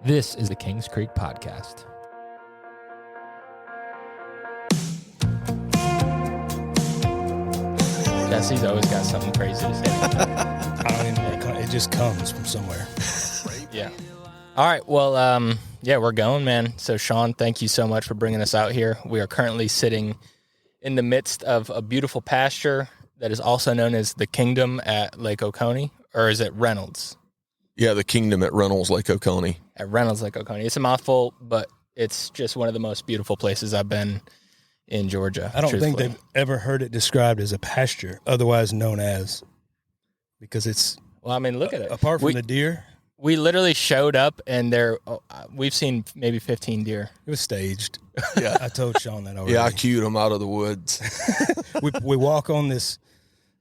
This is the Kings Creek Podcast. Jesse's always got something crazy to say. I don't even know. It just comes from somewhere. Yeah. All right. Well, yeah, we're going, man. So, Sean, thank you so much for bringing us out here. We are currently sitting in the midst of a beautiful pasture that is also known as the Kingdom at Lake Oconee, or is it Reynolds? Yeah, the Kingdom at Reynolds Lake Oconee. At Reynolds Lake Oconee. It's a mouthful, but it's just one of the most beautiful places I've been in Georgia. I don't think they've ever heard it described as a pasture, otherwise known as, because it's. Well, I mean, look at it. Apart from the deer. We literally showed up, and we've seen maybe 15 deer. It was staged. Yeah, I told Sean that already. Yeah, I cued them out of the woods. we walk on the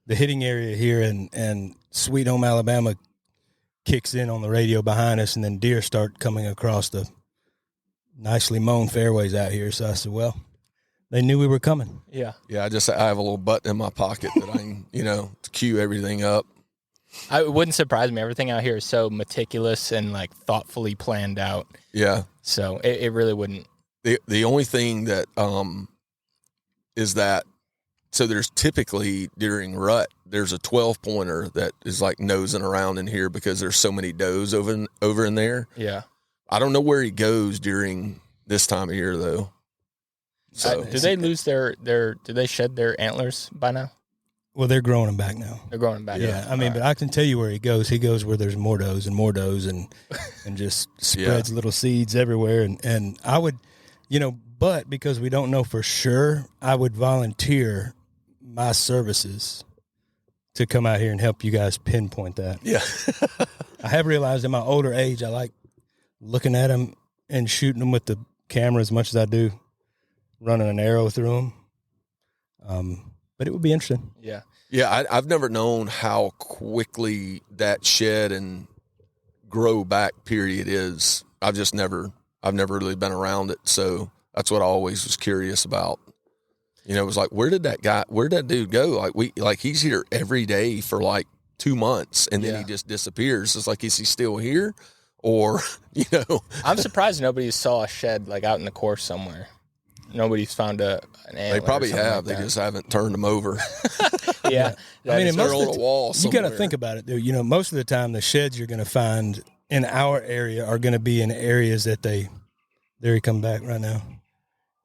hitting area here, and Sweet Home Alabama kicks in on the radio behind us, and then deer start coming across the nicely mown fairways out here. So I said, well, they knew we were coming. Yeah. Yeah, I have a little button in my pocket that I can, cue everything up. It wouldn't surprise me. Everything out here is so meticulous and like thoughtfully planned out. Yeah. So it really wouldn't. The only thing that is that, so there's typically during rut, there's a 12-pointer that is like nosing around in here because there's so many does over in there. Yeah. I don't know where he goes during this time of year though. So do they lose do they shed their antlers by now? Well, they're growing them back now. They're growing them back. Yeah, I mean, but I can tell you where he goes. He goes where there's more does and just spreads little seeds everywhere. And I would, but because we don't know for sure, I would volunteer my services to come out here and help you guys pinpoint that. Yeah. I have realized in my older age, I like looking at them and shooting them with the camera as much as I do running an arrow through them. But it would be interesting. Yeah. Yeah, I've never known how quickly that shed and grow back period is. I've never really been around it. So that's what I always was curious about. It was like, where'd that dude go? Like he's here every day for like 2 months and then he just disappears. It's like, is he still here? Or, I'm surprised nobody saw a shed like out in the course somewhere. Nobody's found an antler. They probably have. Like they just haven't turned them over. Yeah. I mean, they're on a wall you got to think about it, though. Most of the time, the sheds you're going to find in our area are going to be in areas that there he come back right now,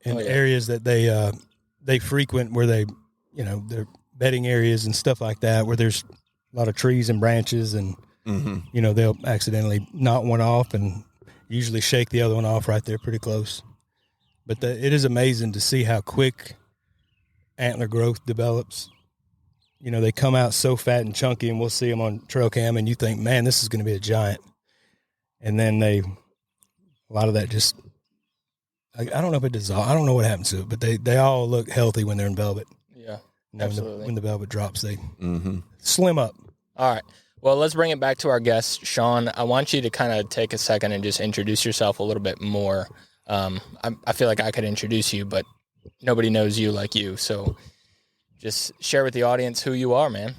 in areas that they frequent where they, their bedding areas and stuff like that, where there's a lot of trees and branches and, they'll accidentally knock one off and usually shake the other one off right there pretty close. But it is amazing to see how quick antler growth develops. They come out so fat and chunky, and we'll see them on trail cam, and you think, man, this is going to be a giant. And then a lot of that just, I don't know if it dissolves. I don't know what happens to it, but they all look healthy when they're in velvet. Yeah, absolutely. When the velvet drops, they slim up. All right. Well, let's bring it back to our guest, Sean. I want you to kind of take a second and just introduce yourself a little bit more. I feel like I could introduce you, but nobody knows you like you. So just share with the audience who you are, man.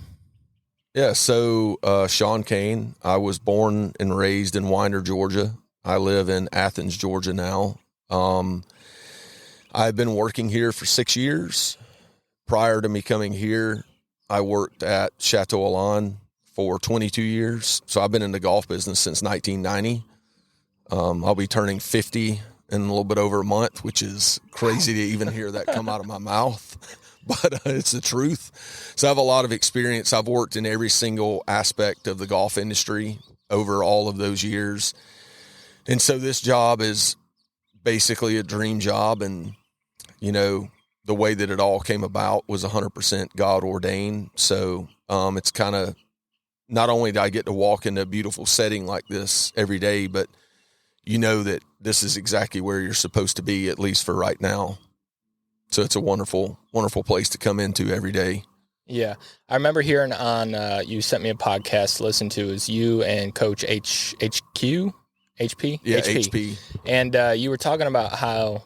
Yeah. So, Sean Cain, I was born and raised in Winder, Georgia. I live in Athens, Georgia now. I've been working here for 6 years. Prior to me coming here, I worked at Chateau Alon for 22 years. So I've been in the golf business since 1990. I'll be turning 50 in a little bit over a month, which is crazy to even hear that come out of my mouth, but it's the truth. So I have a lot of experience. I've worked in every single aspect of the golf industry over all of those years. And so this job is basically a dream job. And, the way that it all came about was 100% God ordained. So it's kind of, not only do I get to walk in a beautiful setting like this every day, but that this is exactly where you're supposed to be, at least for right now. So it's a wonderful, wonderful place to come into every day. Yeah. I remember hearing on, you sent me a podcast to listen to, is you and Coach HP? Yeah, HP. And you were talking about how,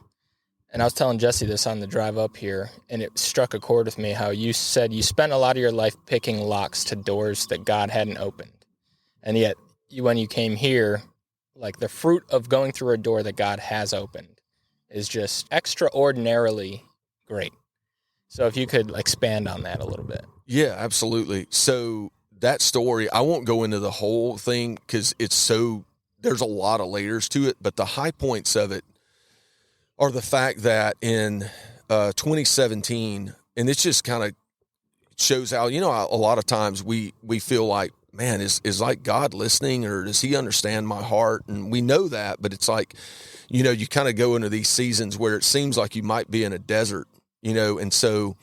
and I was telling Jesse this on the drive up here, and it struck a chord with me, how you said you spent a lot of your life picking locks to doors that God hadn't opened. And yet, when you came here, like the fruit of going through a door that God has opened is just extraordinarily great. So if you could expand on that a little bit. Yeah, absolutely. So that story, I won't go into the whole thing because there's a lot of layers to it, but the high points of it are the fact that in 2017, and it's just kind of shows how, a lot of times we feel like, man, is like God listening, or does he understand my heart? And we know that, but it's like, you kind of go into these seasons where it seems like you might be in a desert, and so,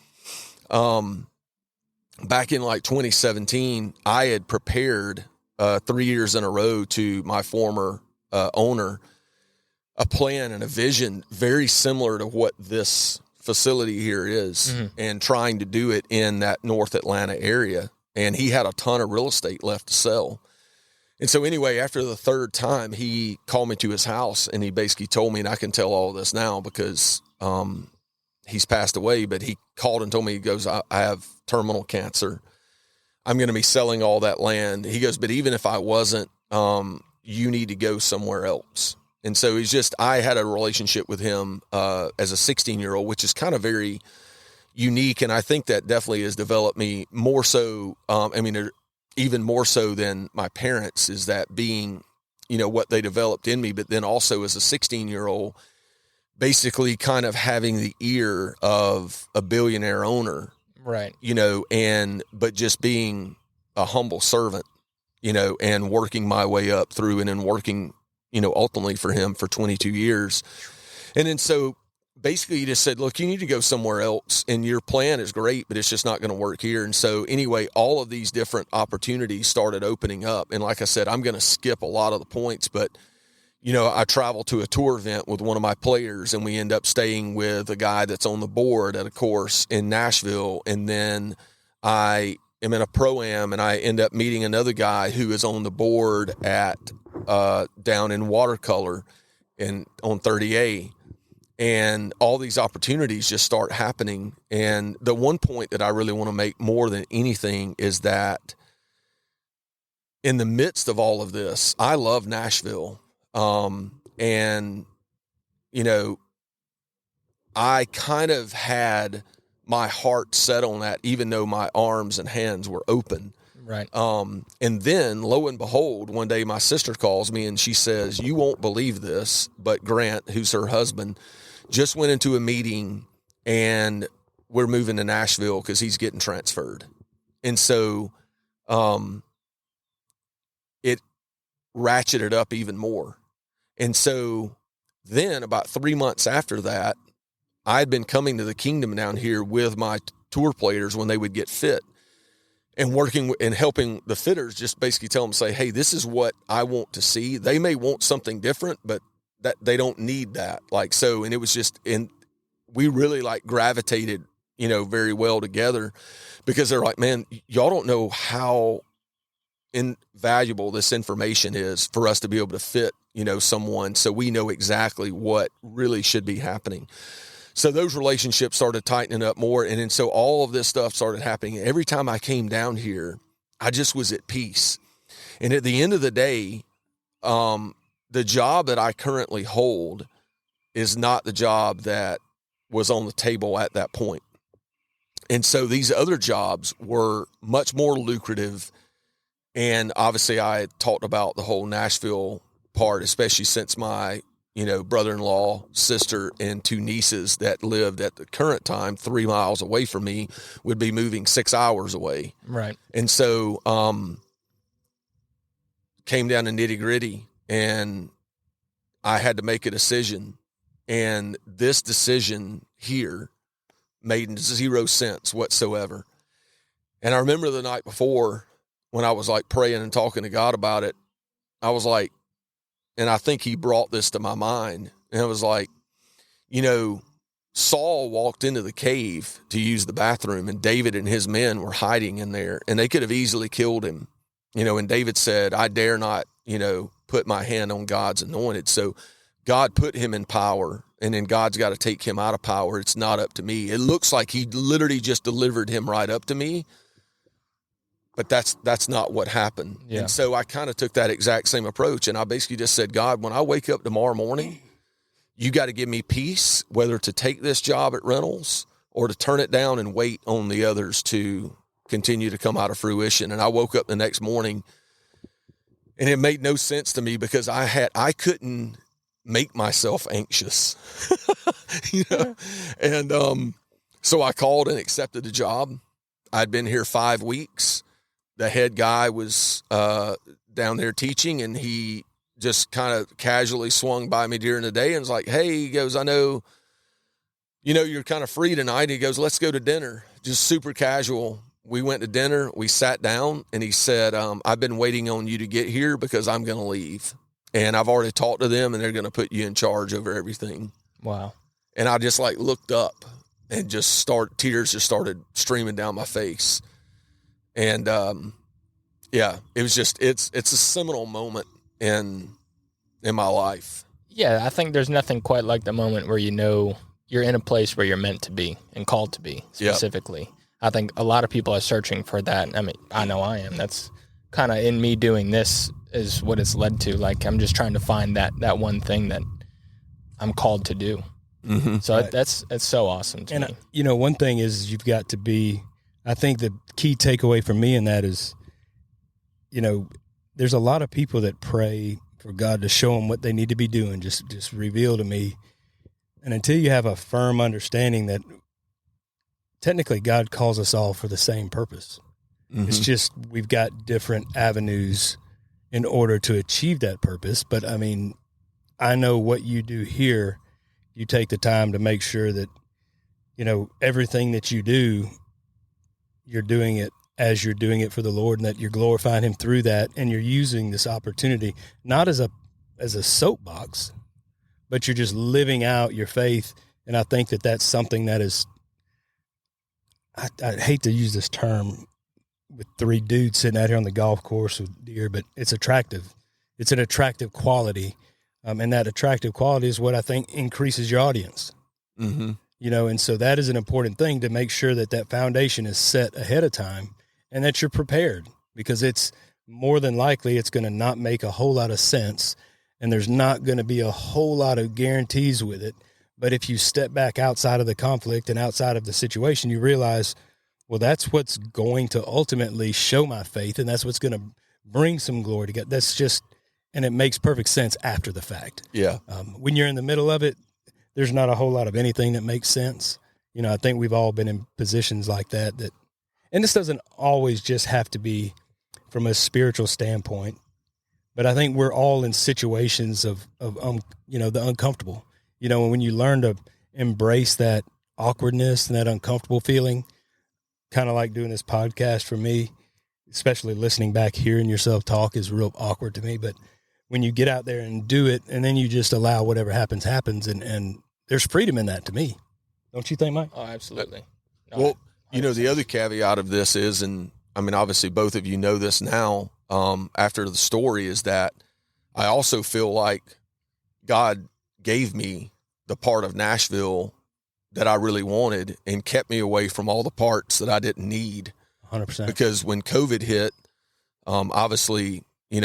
back in like 2017, I had prepared 3 years in a row to my former owner a plan and a vision very similar to what this facility here is, and trying to do it in that North Atlanta area. And he had a ton of real estate left to sell. And so anyway, after the third time, he called me to his house and he basically told me, and I can tell all this now because he's passed away, but he called and told me, he goes, I have terminal cancer. I'm going to be selling all that land. He goes, but even if I wasn't, you need to go somewhere else. And so I had a relationship with him as a 16-year-old, which is kind of very unique. And I think that definitely has developed me more so. Even more so than my parents, is that being, what they developed in me, but then also as a 16-year-old, basically kind of having the ear of a billionaire owner, right? But just being a humble servant, and working my way up through and then working, ultimately for him for 22 years. And then so basically he just said, look, you need to go somewhere else, and your plan is great, but it's just not going to work here. And so anyway, all of these different opportunities started opening up. And like I said, I'm going to skip a lot of the points, but I travel to a tour event with one of my players, and we end up staying with a guy that's on the board at a course in Nashville. And then I am in a pro-am, and I end up meeting another guy who is on the board at down in Watercolor on 30A. And all these opportunities just start happening. And the one point that I really want to make more than anything is that in the midst of all of this, I love Nashville. And, I kind of had my heart set on that, even though my arms and hands were open. Right. And then lo and behold, one day my sister calls me and she says, you won't believe this, but Grant, who's her husband, just went into a meeting and we're moving to Nashville because he's getting transferred. And so, it ratcheted up even more. And so then about 3 months after that, I had been coming to the Kingdom down here with my tour players when they would get fit, and working and helping the fitters, just basically tell them, say, hey, this is what I want to see. They may want something different, but that they don't need that. And it was just, and we really gravitated, very well together, because they're like, man, y'all don't know how invaluable this information is for us to be able to fit, someone. So we know exactly what really should be happening. So those relationships started tightening up more. And then so all of this stuff started happening. Every time I came down here, I just was at peace. And at the end of the day, the job that I currently hold is not the job that was on the table at that point. And so these other jobs were much more lucrative. And obviously I had talked about the whole Nashville part, especially since my, brother-in-law, sister, and two nieces that lived at the current time 3 miles away from me would be moving 6 hours away. Right. And so, came down to nitty-gritty, and I had to make a decision. And this decision here made zero sense whatsoever. And I remember the night before when I was praying and talking to God about it, I was like, and I think he brought this to my mind, and I was like, Saul walked into the cave to use the bathroom, and David and his men were hiding in there, and they could have easily killed him. And David said, I dare not, put my hand on God's anointed. So God put him in power, and then God's got to take him out of power. It's not up to me. It looks like he literally just delivered him right up to me. But that's not what happened. Yeah. And so I kind of took that exact same approach. And I basically just said, God, when I wake up tomorrow morning, you got to give me peace, whether to take this job at Reynolds or to turn it down and wait on the others to continue to come out of fruition. And I woke up the next morning and it made no sense to me because I couldn't make myself anxious, you know? And, so I called and accepted the job. I'd been here 5 weeks. The head guy was, down there teaching, and he just kind of casually swung by me during the day and was like, hey, he goes, I know, you're kind of free tonight. He goes, let's go to dinner. Just super casual. We went to dinner. We sat down, and he said, I've been waiting on you to get here because I'm going to leave. And I've already talked to them, and they're going to put you in charge over everything. Wow. And I just looked up and tears just started streaming down my face. And, it was just, it's a seminal moment in my life. Yeah. I think there's nothing quite like the moment where you're in a place where you're meant to be and called to be specifically. Yep. I think a lot of people are searching for that. I mean, I know I am. That's kind of in me doing this is what it's led to. I'm just trying to find that one thing that I'm called to do. Mm-hmm. So that's so awesome to me. One thing is you've got to be, I think the key takeaway from me in that is, there's a lot of people that pray for God to show them what they need to be doing. Just reveal to me. And until you have a firm understanding that technically God calls us all for the same purpose. Mm-hmm. It's just, we've got different avenues in order to achieve that purpose. But I mean, I know what you do here. You take the time to make sure that, everything that you do, you're doing it as you're doing it for the Lord, and that you're glorifying him through that. And you're using this opportunity, not as a soapbox, but you're just living out your faith. And I think that that's something that is, I hate to use this term with 3 dudes sitting out here on the golf course with deer, but it's attractive. It's an attractive quality. And that attractive quality is what I think increases your audience. Mm-hmm. And so that is an important thing, to make sure that foundation is set ahead of time and that you're prepared, because it's more than likely it's going to not make a whole lot of sense, and there's not going to be a whole lot of guarantees with it. But if you step back outside of the conflict and outside of the situation, you realize, well, that's what's going to ultimately show my faith, and that's what's going to bring some glory to God. That's just, and it makes perfect sense after the fact. Yeah. When you're in the middle of it, there's not a whole lot of anything that makes sense. I think we've all been in positions like that, and this doesn't always just have to be from a spiritual standpoint, but I think we're all in situations of the uncomfortable, when you learn to embrace that awkwardness and that uncomfortable feeling, kind of like doing this podcast for me, especially listening back, hearing yourself talk is real awkward to me. But when you get out there and do it, and then you just allow whatever happens, and there's freedom in that to me. Don't you think, Mike? Oh, absolutely. No, well, the other caveat of this is, and I mean, obviously both of you know this now, after the story, is that I also feel like God gave me the part of Nashville that I really wanted and kept me away from all the parts that I didn't need. 100%. Because when COVID hit, obviously,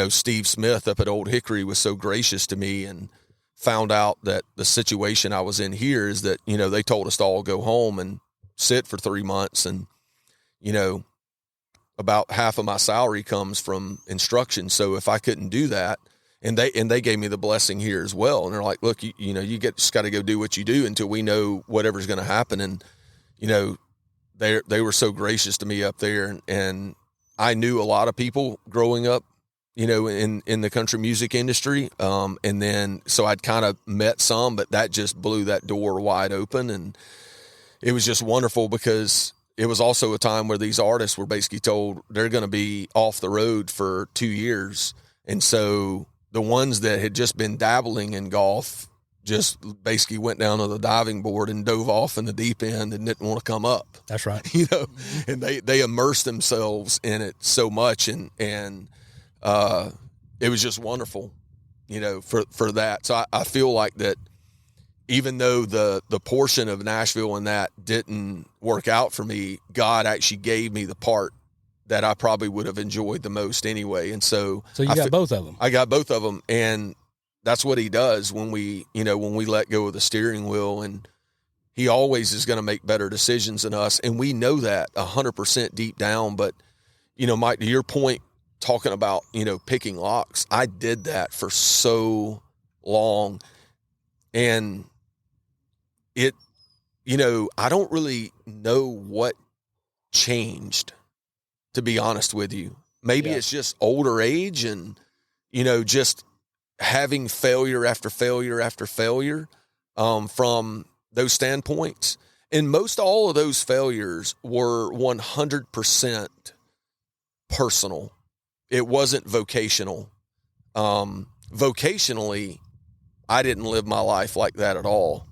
Steve Smith up at Old Hickory was so gracious to me and found out that the situation I was in here is that, they told us to all go home and sit for 3 months. And, about half of my salary comes from instruction. So if I couldn't do that, and they gave me the blessing here as well. And they're like, look, you just got to go do what you do until we know whatever's going to happen. And, they were so gracious to me up there. And I knew a lot of people growing up, in the country music industry. And then, so I'd kind of met some, but that just blew that door wide open. And it was just wonderful, because it was also a time where these artists were basically told they're going to be off the road for 2 years. And so the ones that had just been dabbling in golf just basically went down on the diving board and dove off in the deep end and didn't want to come up. That's right. And they immersed themselves in it so much. And it was just wonderful, for that. So I feel like that, even though the portion of Nashville and that didn't work out for me, God actually gave me the part that I probably would have enjoyed the most anyway. And so you got both of them. I got both of them. And that's what he does when we let go of the steering wheel, and he always is going to make better decisions than us. And we know that 100% deep down. But, Mike, to your point, talking about, picking locks, I did that for so long. And I don't really know what changed, to be honest with you. Maybe it's just older age and, just having failure after failure after failure from those standpoints. And most all of those failures were 100% personal. It wasn't vocational. Vocationally, I didn't live my life like that at all.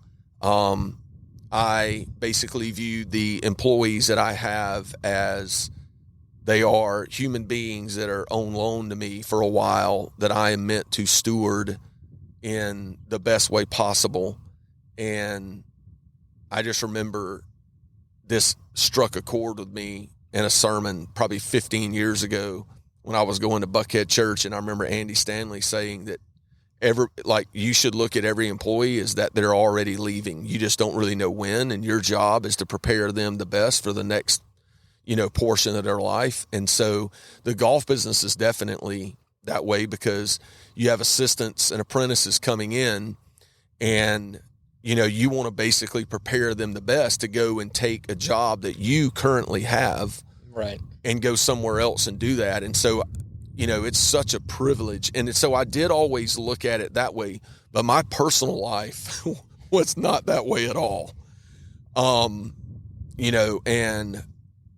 I basically viewed the employees that I have as they are human beings that are on loan to me for a while that I am meant to steward in the best way possible. And I just remember this struck a chord with me in a sermon probably 15 years ago when I was going to Buckhead Church. And I remember Andy Stanley saying that you should look at every employee as that they're already leaving. You just don't really know when, and your job is to prepare them the best for the next, portion of their life. And so the golf business is definitely that way, because you have assistants and apprentices coming in, and, you want to basically prepare them the best to go and take a job that you currently have, right, and go somewhere else and do that. And so, it's such a privilege. And so I did always look at it that way, but my personal life was not that way at all. And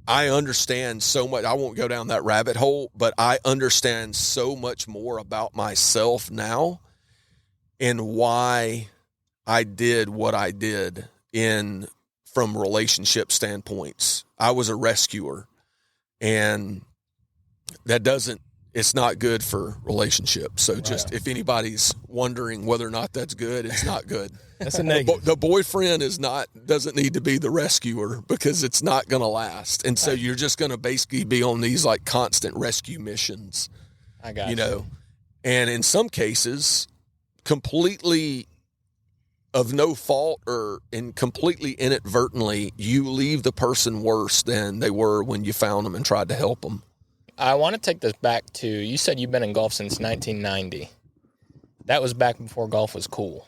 I understand so much. I won't go down that rabbit hole, but I understand so much more about myself now and why I did what I did from relationship standpoints. I was a rescuer, and it's not good for relationships. So just if anybody's wondering whether or not that's good, it's not good. That's a negative. The boyfriend doesn't need to be the rescuer, because it's not going to last. And so you're just going to basically be on these like constant rescue missions. I got you. And in some cases, completely of no fault and completely inadvertently, you leave the person worse than they were when you found them and tried to help them. I want to take this back to, you said you've been in golf since 1990. That was back before golf was cool.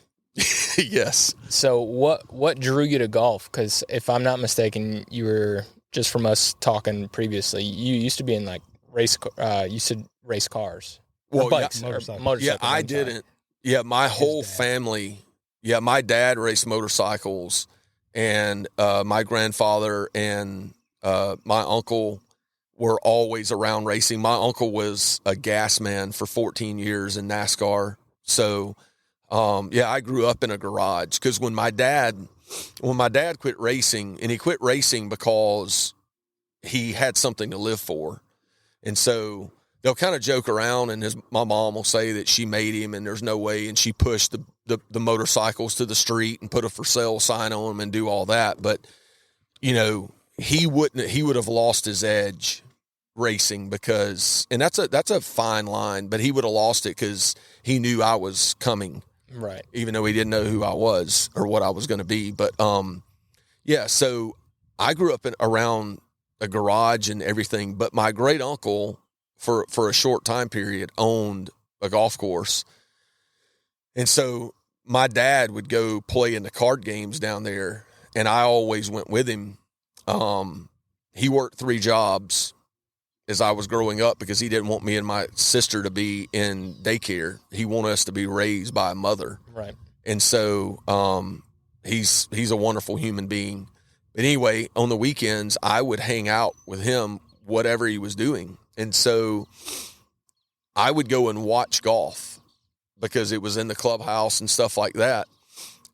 Yes. So what drew you to golf? Because if I'm not mistaken, you were, just from us talking previously, you used to be in like race cars. Well, bikes, motorcycles. Yeah, I didn't. Yeah, my whole family. Yeah, my dad raced motorcycles, and my grandfather and my uncle were always around racing. My uncle was a gas man for 14 years in NASCAR. So, I grew up in a garage, because when my dad quit racing, and he quit racing because he had something to live for. And so they'll kind of joke around, and my mom will say that she made him and there's no way. And she pushed the motorcycles to the street and put a for sale sign on them and do all that. But, he would have lost his edge racing, because, and that's a fine line, but he would have lost it because he knew I was coming, right? Even though he didn't know who I was or what I was going to be. But so I grew up around a garage and everything. But my great uncle, for a short time period, owned a golf course, and so my dad would go play in the card games down there, and I always went with him. He worked 3 jobs as I was growing up, because he didn't want me and my sister to be in daycare. He wanted us to be raised by a mother. Right. And so he's a wonderful human being. But anyway, on the weekends, I would hang out with him, whatever he was doing. And so I would go and watch golf, because it was in the clubhouse and stuff like that.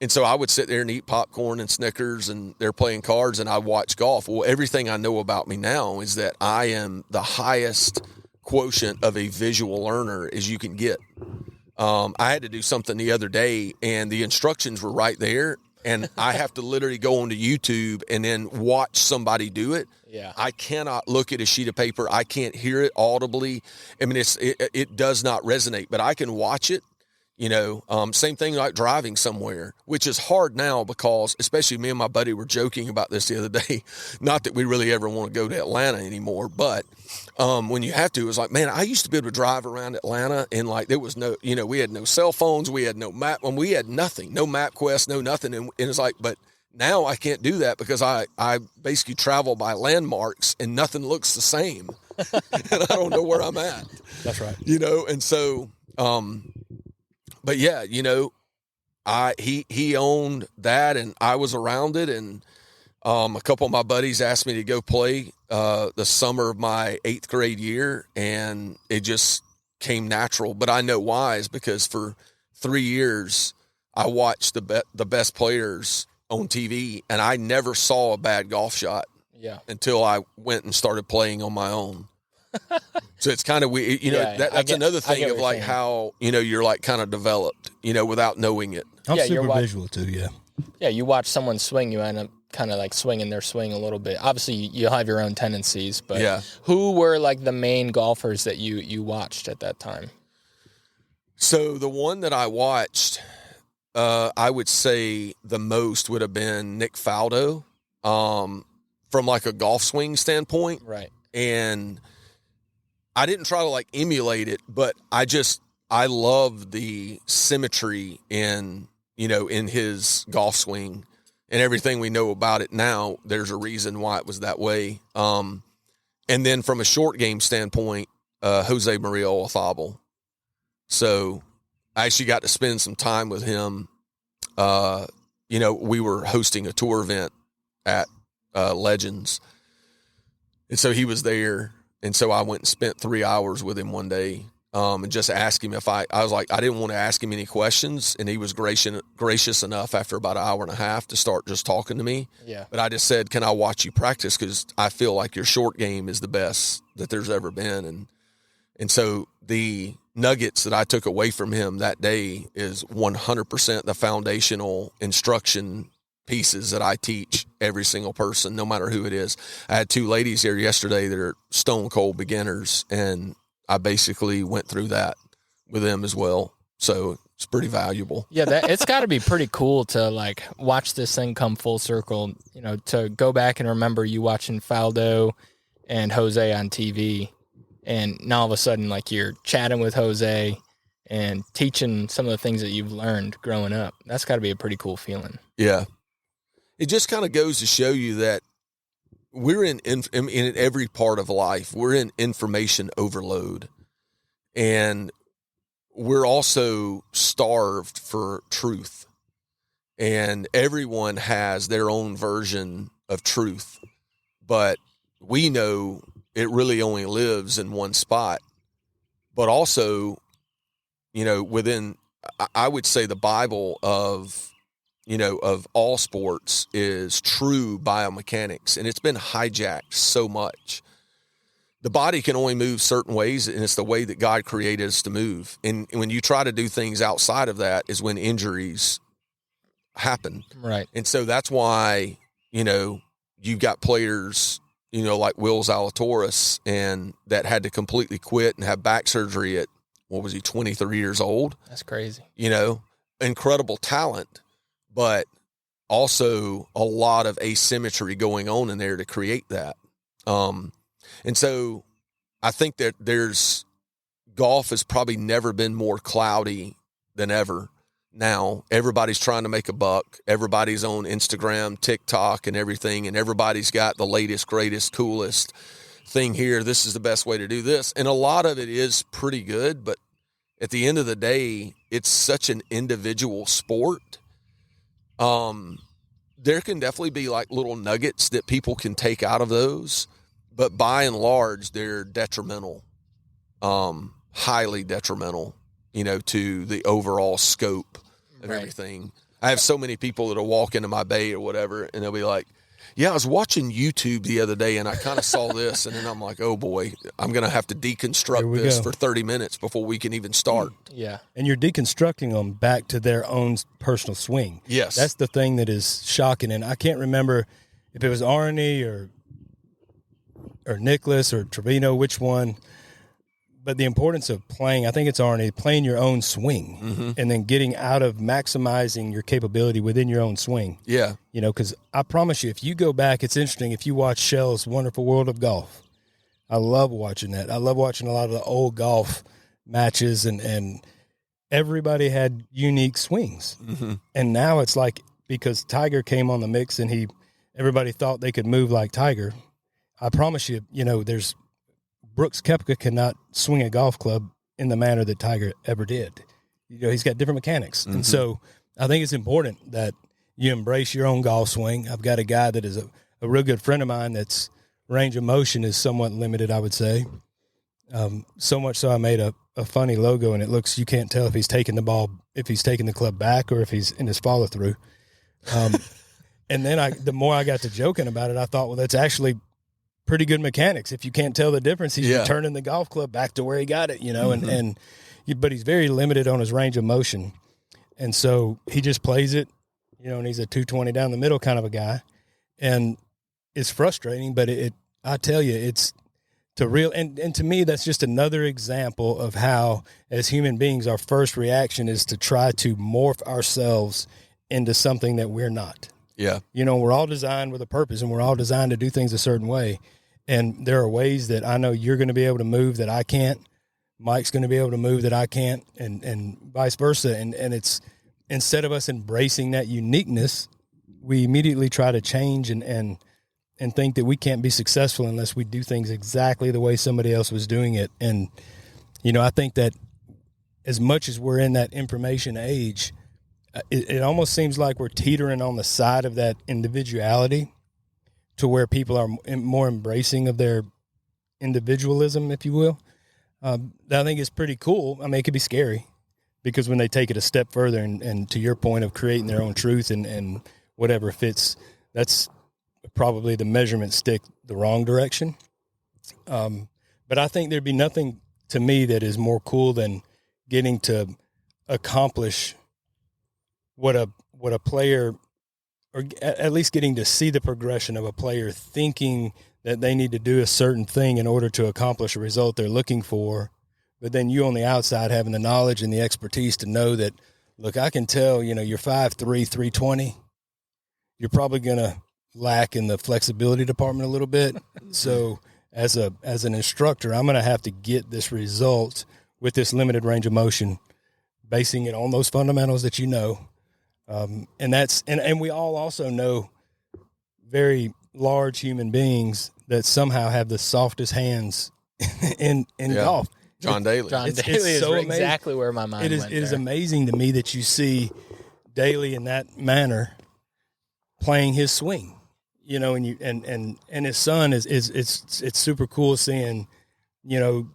And so I would sit there and eat popcorn and Snickers, and they're playing cards, and I watch golf. Well, everything I know about me now is that I am the highest quotient of a visual learner as you can get. I had to do something the other day, and the instructions were right there, and I have to literally go onto YouTube and then watch somebody do it. Yeah. I cannot look at a sheet of paper. I can't hear it audibly. I mean, it does not resonate, but I can watch it. Same thing like driving somewhere, which is hard now because, especially me and my buddy were joking about this the other day. Not that we really ever want to go to Atlanta anymore, but when you have to, it's like, man, I used to be able to drive around Atlanta and like there was no, we had no cell phones, we had no map, and we had nothing, no MapQuest, no nothing. And it's like, but now I can't do that because I basically travel by landmarks and nothing looks the same. And I don't know where I'm at. That's right. And so, but yeah, he owned that and I was around it. And a couple of my buddies asked me to go play the summer of my 8th grade year, and it just came natural. But I know why is because for 3 years I watched the best players on TV, and I never saw a bad golf shot. Yeah. Until I went and started playing on my own. So it's kind of weird, that's another thing of like how, you're like kind of developed, without knowing it. I'm super visual too. Yeah. Yeah. You watch someone swing, you end up kind of like swinging their swing a little bit. Obviously you have your own tendencies, but yeah. Who were like the main golfers that you watched at that time? So the one that I watched, I would say the most would have been Nick Faldo, from like a golf swing standpoint. Right. And I didn't try to like emulate it, but I love the symmetry in his golf swing and everything we know about it now. There's a reason why it was that way. And then from a short game standpoint, Jose Maria Olazabal. So I actually got to spend some time with him. We were hosting a tour event at Legends. And so he was there. And so I went and spent 3 hours with him one day, and just asked him I was like, I didn't want to ask him any questions. And he was gracious enough after about an hour and a half to start just talking to me. Yeah. But I just said, can I watch you practice? Cause I feel like your short game is the best that there's ever been. And so the nuggets that I took away from him that day is 100% the foundational instruction pieces that I teach every single person, no matter who it is. I had 2 ladies here yesterday that are stone cold beginners, and I basically went through that with them as well. So it's pretty valuable. Yeah, it's got to be pretty cool to like watch this thing come full circle, to go back and remember you watching Faldo and Jose on TV, and now all of a sudden like you're chatting with Jose and teaching some of the things that you've learned growing up. That's got to be a pretty cool feeling. Yeah. It just kind of goes to show you that we're in every part of life, we're in information overload, and we're also starved for truth, and everyone has their own version of truth, but we know it really only lives in one spot. But also, within, I would say the Bible of all sports is true biomechanics, and it's been hijacked so much. The body can only move certain ways, and it's the way that God created us to move. And when you try to do things outside of that is when injuries happen. Right. And so that's why, you've got players, like Will Zalatoris, and that had to completely quit and have back surgery at, 23 years old? That's crazy. Incredible talent, but also a lot of asymmetry going on in there to create that. And so I think that golf has probably never been more cloudy than ever. Now everybody's trying to make a buck. Everybody's on Instagram, TikTok, and everything. And everybody's got the latest, greatest, coolest thing here. This is the best way to do this. And a lot of it is pretty good, but at the end of the day, it's such an individual sport. There can definitely be like little nuggets that people can take out of those, but by and large, they're detrimental, highly detrimental, to the overall scope of everything. I have so many people that'll walk into my bay or whatever, and they'll be like, Yeah, I was watching YouTube the other day, and I kind of saw this, and then I'm like, oh, boy, I'm going to have to deconstruct this for 30 minutes before we can even start. Yeah. And you're deconstructing them back to their own personal swing. Yes. That's the thing that is shocking. And I can't remember if it was Arnie or Nicholas or Trevino, which one. But the importance of playing, I think it's Arnie, playing your own swing and then getting out of maximizing your capability within your own swing. Yeah. You know, because I promise you, if you go back, it's interesting. If you watch Shell's Wonderful World of Golf, I love watching that. I love watching a lot of the old golf matches, and everybody had unique swings. And now it's like, because Tiger came on the mix and everybody thought they could move like Tiger. I promise you, you know, Brooks Koepka cannot swing a golf club in the manner that Tiger ever did. You know, he's got different mechanics. And so I think it's important that you embrace your own golf swing. I've got a guy that is a real good friend of mine that's range of motion is somewhat limited, I would say. So much so I made a funny logo, and you can't tell if he's taking the club back or if he's in his follow through. And then the more I got to joking about it, I thought, well, that's actually pretty good mechanics. If you can't tell the difference, he's returning the golf club back to where he got it, you know, but he's very limited on his range of motion. And so he just plays it, you know, and he's a 220 down the middle kind of a guy. And it's frustrating, but I tell you, it's and to me, that's just another example of how, as human beings, our first reaction is to try to morph ourselves into something that we're not. Yeah. You know, we're all designed with a purpose, and we're all designed to do things a certain way. And there are ways that I know you're going to be able to move that I can't. Mike's going to be able to move that I can't, and vice versa. And it's, instead of us embracing that uniqueness, we immediately try to change and think that we can't be successful unless we do things exactly the way somebody else was doing it. And, you know, I think that as much as we're in that information age, it almost seems like we're teetering on the side of that individuality to where people are more embracing of their individualism, if you will. That I think is pretty cool. I mean, it could be scary because when they take it a step further and to your point of creating their own truth and whatever fits, that's probably the measurement stick the wrong direction. But I think there'd be nothing to me that is more cool than getting to accomplish what a player, or at least getting to see the progression of a player thinking that they need to do a certain thing in order to accomplish a result they're looking for. But then you on the outside having the knowledge and the expertise to know that, look, I can tell, you know, you're 5'3", 320. You're probably going to lack in the flexibility department a little bit. So as an instructor, I'm going to have to get this result with this limited range of motion, basing it on those fundamentals that you know. And we all also know very large human beings that somehow have the softest hands in golf. John Daly is so exactly where my mind went. It is amazing to me that you see Daly in that manner playing his swing, you know, and his son it's super cool seeing, you know,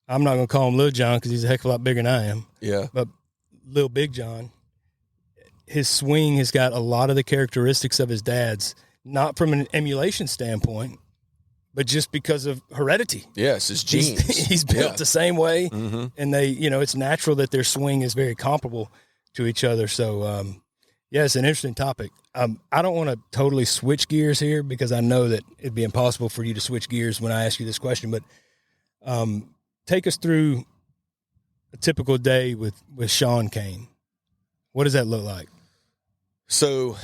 I'm not going to call him Lil John because he's a heck of a lot bigger than I am. Yeah. But Lil Big John, his swing has got a lot of the characteristics of his dad's, not from an emulation standpoint, but just because of heredity. Yes, his genes. He's built the same way, and they, you know, it's natural that their swing is very comparable to each other. So, it's an interesting topic. I don't want to totally switch gears here because I know that it'd be impossible for you to switch gears when I ask you this question, but take us through a typical day with Sean Cain. What does that look like? So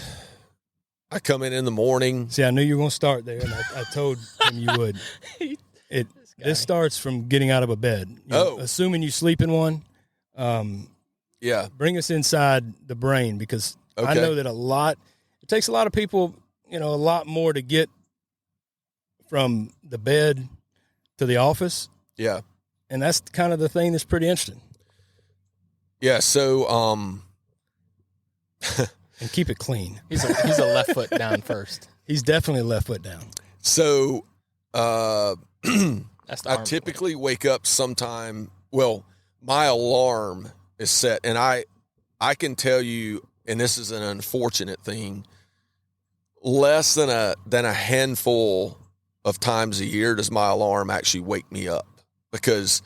I come in the morning. See, I knew you were going to start there, and I told him you would. This starts from getting out of a bed. Assuming you sleep in one. Bring us inside the brain, because I know that it takes a lot of people, you know, a lot more to get from the bed to the office. Yeah. And that's kind of the thing that's pretty interesting. Yeah. So, and keep it clean. He's a left foot down first. He's definitely left foot down. So, I typically wake up sometime. Well, my alarm is set, and I can tell you, and this is an unfortunate thing, less than a handful of times a year does my alarm actually wake me up, because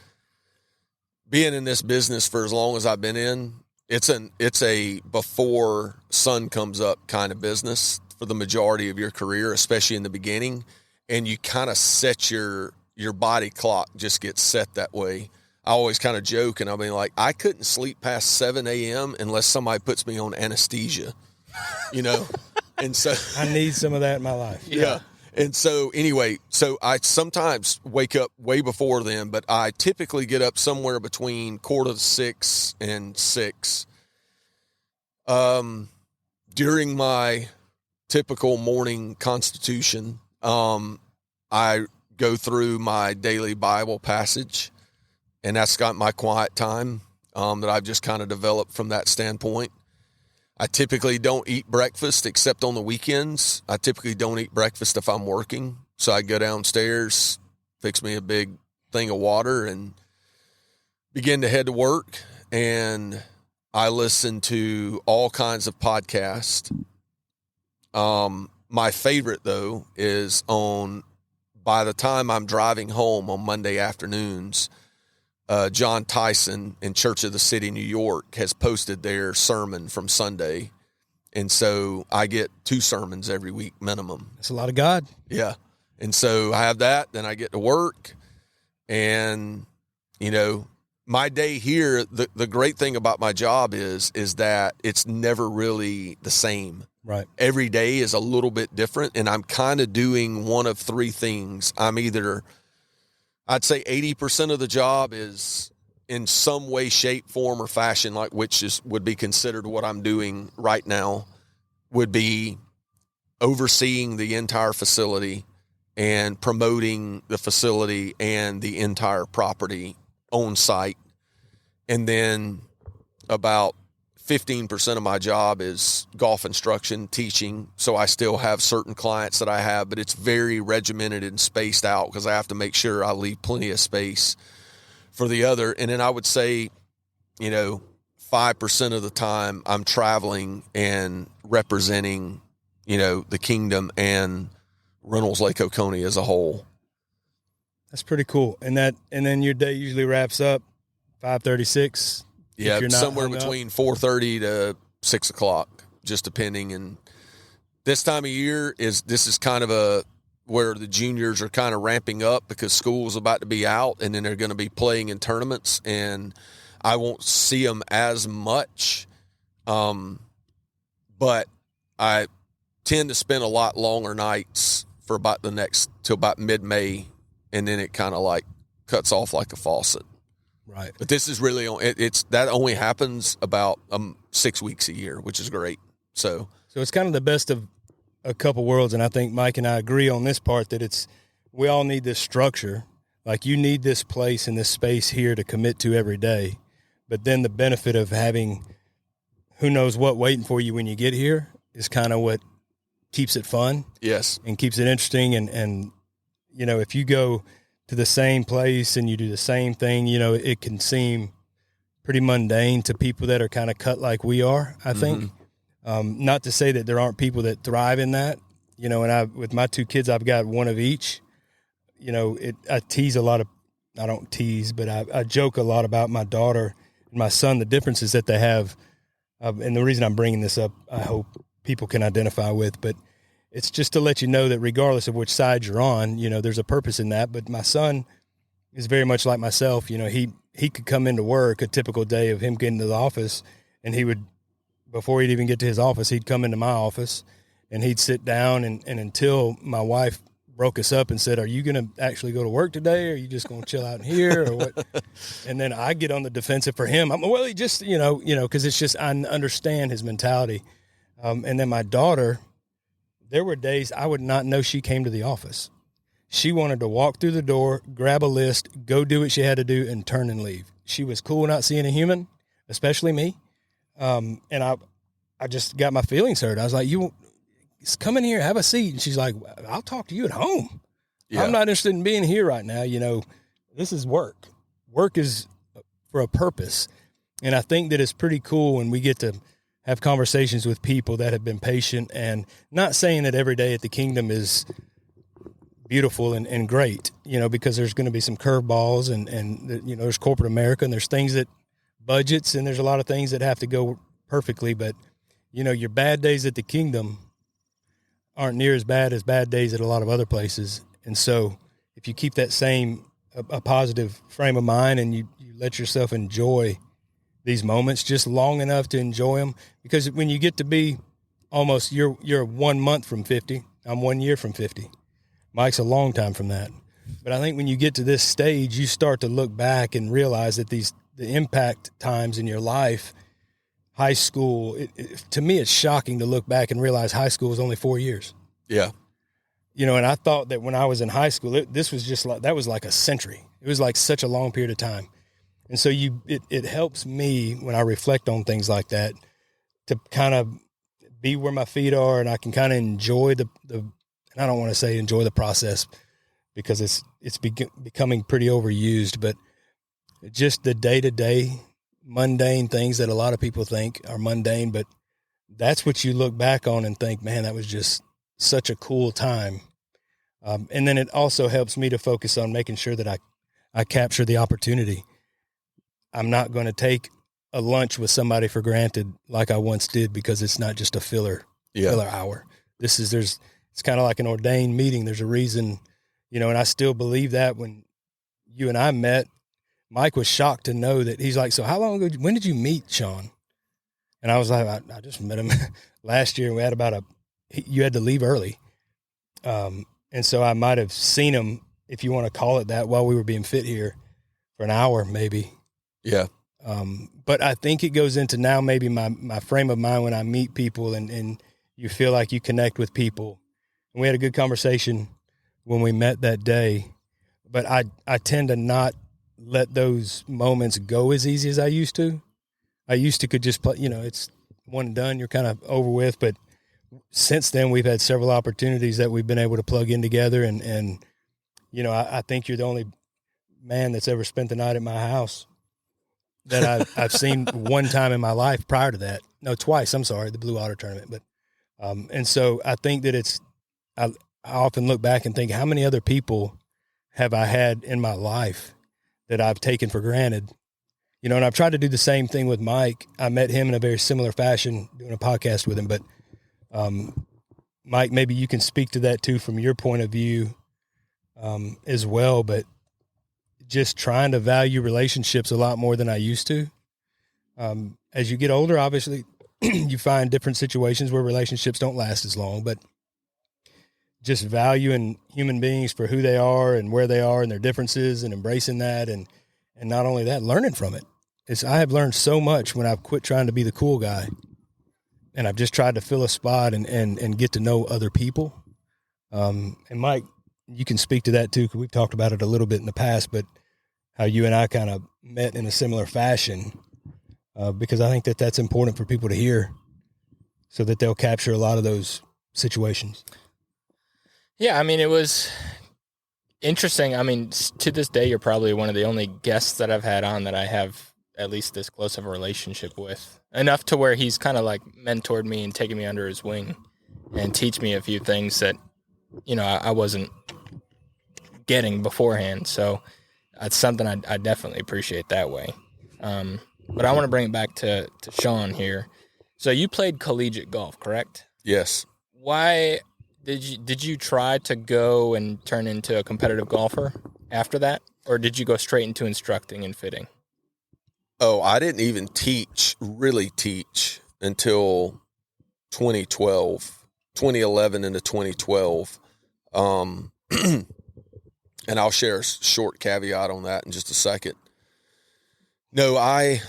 being in this business for as long as I've been in, it's a before sun comes up kind of business for the majority of your career, especially in the beginning. And you kind of set your body clock just gets set that way. I always kind of joke, and I mean, like, I couldn't sleep past 7 a.m. unless somebody puts me on anesthesia, you know? And so I need some of that in my life. Yeah. And so anyway, so I sometimes wake up way before then, but I typically get up somewhere between 5:45 and 6. During my typical morning constitution, I go through my daily Bible passage, and that's got my quiet time that I've just kind of developed from that standpoint. I typically don't eat breakfast except on the weekends. I typically don't eat breakfast if I'm working. So I go downstairs, fix me a big thing of water, and begin to head to work. And I listen to all kinds of podcasts. My favorite, though, is by the time I'm driving home on Monday afternoons, John Tyson in Church of the City, New York, has posted their sermon from Sunday. And so I get 2 sermons every week minimum. That's a lot of God. Yeah. And so I have that. Then I get to work. And, you know, my day here, the great thing about my job is that it's never really the same. Right. Every day is a little bit different. And I'm kind of doing one of 3 things. I'd say 80% of the job is in some way, shape, form, or fashion, like would be considered what I'm doing right now, would be overseeing the entire facility and promoting the facility and the entire property on site. And then about 15% of my job is golf instruction, teaching. So I still have certain clients that I have, but it's very regimented and spaced out because I have to make sure I leave plenty of space for the other. And then I would say, 5% of the time I'm traveling and representing, the kingdom and Reynolds Lake Oconee as a whole. That's pretty cool. And then your day usually wraps up 5:36. Yeah, somewhere between 4:30 to 6 o'clock, just depending. And this time of year is kind of where the juniors are kind of ramping up because school's about to be out, and then they're going to be playing in tournaments, and I won't see them as much. But I tend to spend a lot longer nights for about till about mid-May, and then it kind of like cuts off like a faucet. Right. But this is really that only happens about 6 weeks a year, which is great. So it's kind of the best of a couple worlds. And I think Mike and I agree on this part that we all need this structure. Like, you need this place and this space here to commit to every day. But then the benefit of having who knows what waiting for you when you get here is kind of what keeps it fun. Yes. And keeps it interesting. And if you go to the same place and you do the same thing, it can seem pretty mundane to people that are kind of cut like we are, I think. Not to say that there aren't people that thrive in that, and with my 2 kids, I've got one of each. I tease a lot I don't tease, but I joke a lot about my daughter and my son, the differences that they have. And the reason I'm bringing this up, I hope people can identify with, but it's just to let you know that regardless of which side you're on, there's a purpose in that. But my son is very much like myself. He could come into work, a typical day of him getting to the office, and he would, before he'd even get to his office, he'd come into my office and he'd sit down. And until my wife broke us up and said, "Are you going to actually go to work today? Or are you just going to chill out in here or what?" And then I get on the defensive for him. He just, because it's just, I understand his mentality. And then my daughter, there were days I would not know she came to the office. She wanted to walk through the door, grab a list, go do what she had to do, and turn and leave. She was cool not seeing a human, especially me. And I just got my feelings hurt. I was like, "You come in here, have a seat." And she's like, "I'll talk to you at home. Yeah. I'm not interested in being here right now. This is work. Work is for a purpose." And I think that it's pretty cool when we get to have conversations with people that have been patient, and not saying that every day at the Kingdom is beautiful and great, because there's going to be some curveballs and there's corporate America, and there's things that budgets, and there's a lot of things that have to go perfectly. But, your bad days at the Kingdom aren't near as bad days at a lot of other places. And so if you keep that same, a positive frame of mind, and you let yourself enjoy these moments just long enough to enjoy them, because when you get to be almost, you're 1 month from 50, I'm 1 year from 50. Mike's a long time from that. But I think when you get to this stage, you start to look back and realize that the impact times in your life, high school, to me, it's shocking to look back and realize high school was only 4 years. Yeah. And I thought that when I was in high school, this was just like, that was like a century. It was like such a long period of time. And so it helps me when I reflect on things like that to kind of be where my feet are, and I can kind of enjoy the and I don't want to say enjoy the process, because it's becoming pretty overused, but just the day-to-day mundane things that a lot of people think are mundane, but that's what you look back on and think, man, that was just such a cool time. And then it also helps me to focus on making sure that I capture the opportunity. I'm not going to take a lunch with somebody for granted like I once did, because it's not just a filler hour. It's kind of like an ordained meeting. There's a reason, and I still believe that. When you and I met, Mike was shocked to know that. He's like, so how long ago, when did you meet Sean? And I was like, I just met him last year, and we had you had to leave early. And so I might have seen him, if you want to call it that, while we were being fit here for an hour, maybe. Yeah. But I think it goes into now maybe my frame of mind when I meet people, and you feel like you connect with people. And we had a good conversation when we met that day, but I tend to not let those moments go as easy as I used to. I used to could just play, it's one and done, you're kind of over with. But since then, we've had several opportunities that we've been able to plug in together. And I think you're the only man that's ever spent the night at my house that I've seen one time in my life prior to that. No, twice. I'm sorry, the Blue Otter tournament. But and so I think that I often look back and think, how many other people have I had in my life that I've taken for granted? And I've tried to do the same thing with Mike. I met him in a very similar fashion doing a podcast with him. But Mike, maybe you can speak to that too from your point of view as well. But just trying to value relationships a lot more than I used to. As you get older, obviously, you find different situations where relationships don't last as long, but just valuing human beings for who they are and where they are and their differences, and embracing that. And not only that, learning from it. I have learned so much when I've quit trying to be the cool guy, and I've just tried to fill a spot and get to know other people. And Mike, you can speak to that too, because we've talked about it a little bit in the past, but how you and I kind of met in a similar fashion, because I think that that's important for people to hear, so that they'll capture a lot of those situations. Yeah, I mean, it was interesting. I mean, to this day, you're probably one of the only guests that I've had on that I have at least this close of a relationship with, enough to where he's kind of like mentored me and taken me under his wing and teach me a few things that, I wasn't getting beforehand. So that's something I definitely appreciate that way. But I want to bring it back to Sean here. So you played collegiate golf, correct? Yes. Why did you try to go and turn into a competitive golfer after that, or did you go straight into instructing and fitting? Oh, I didn't even really teach until 2011 into 2012. And I'll share a short caveat on that in just a second. No, I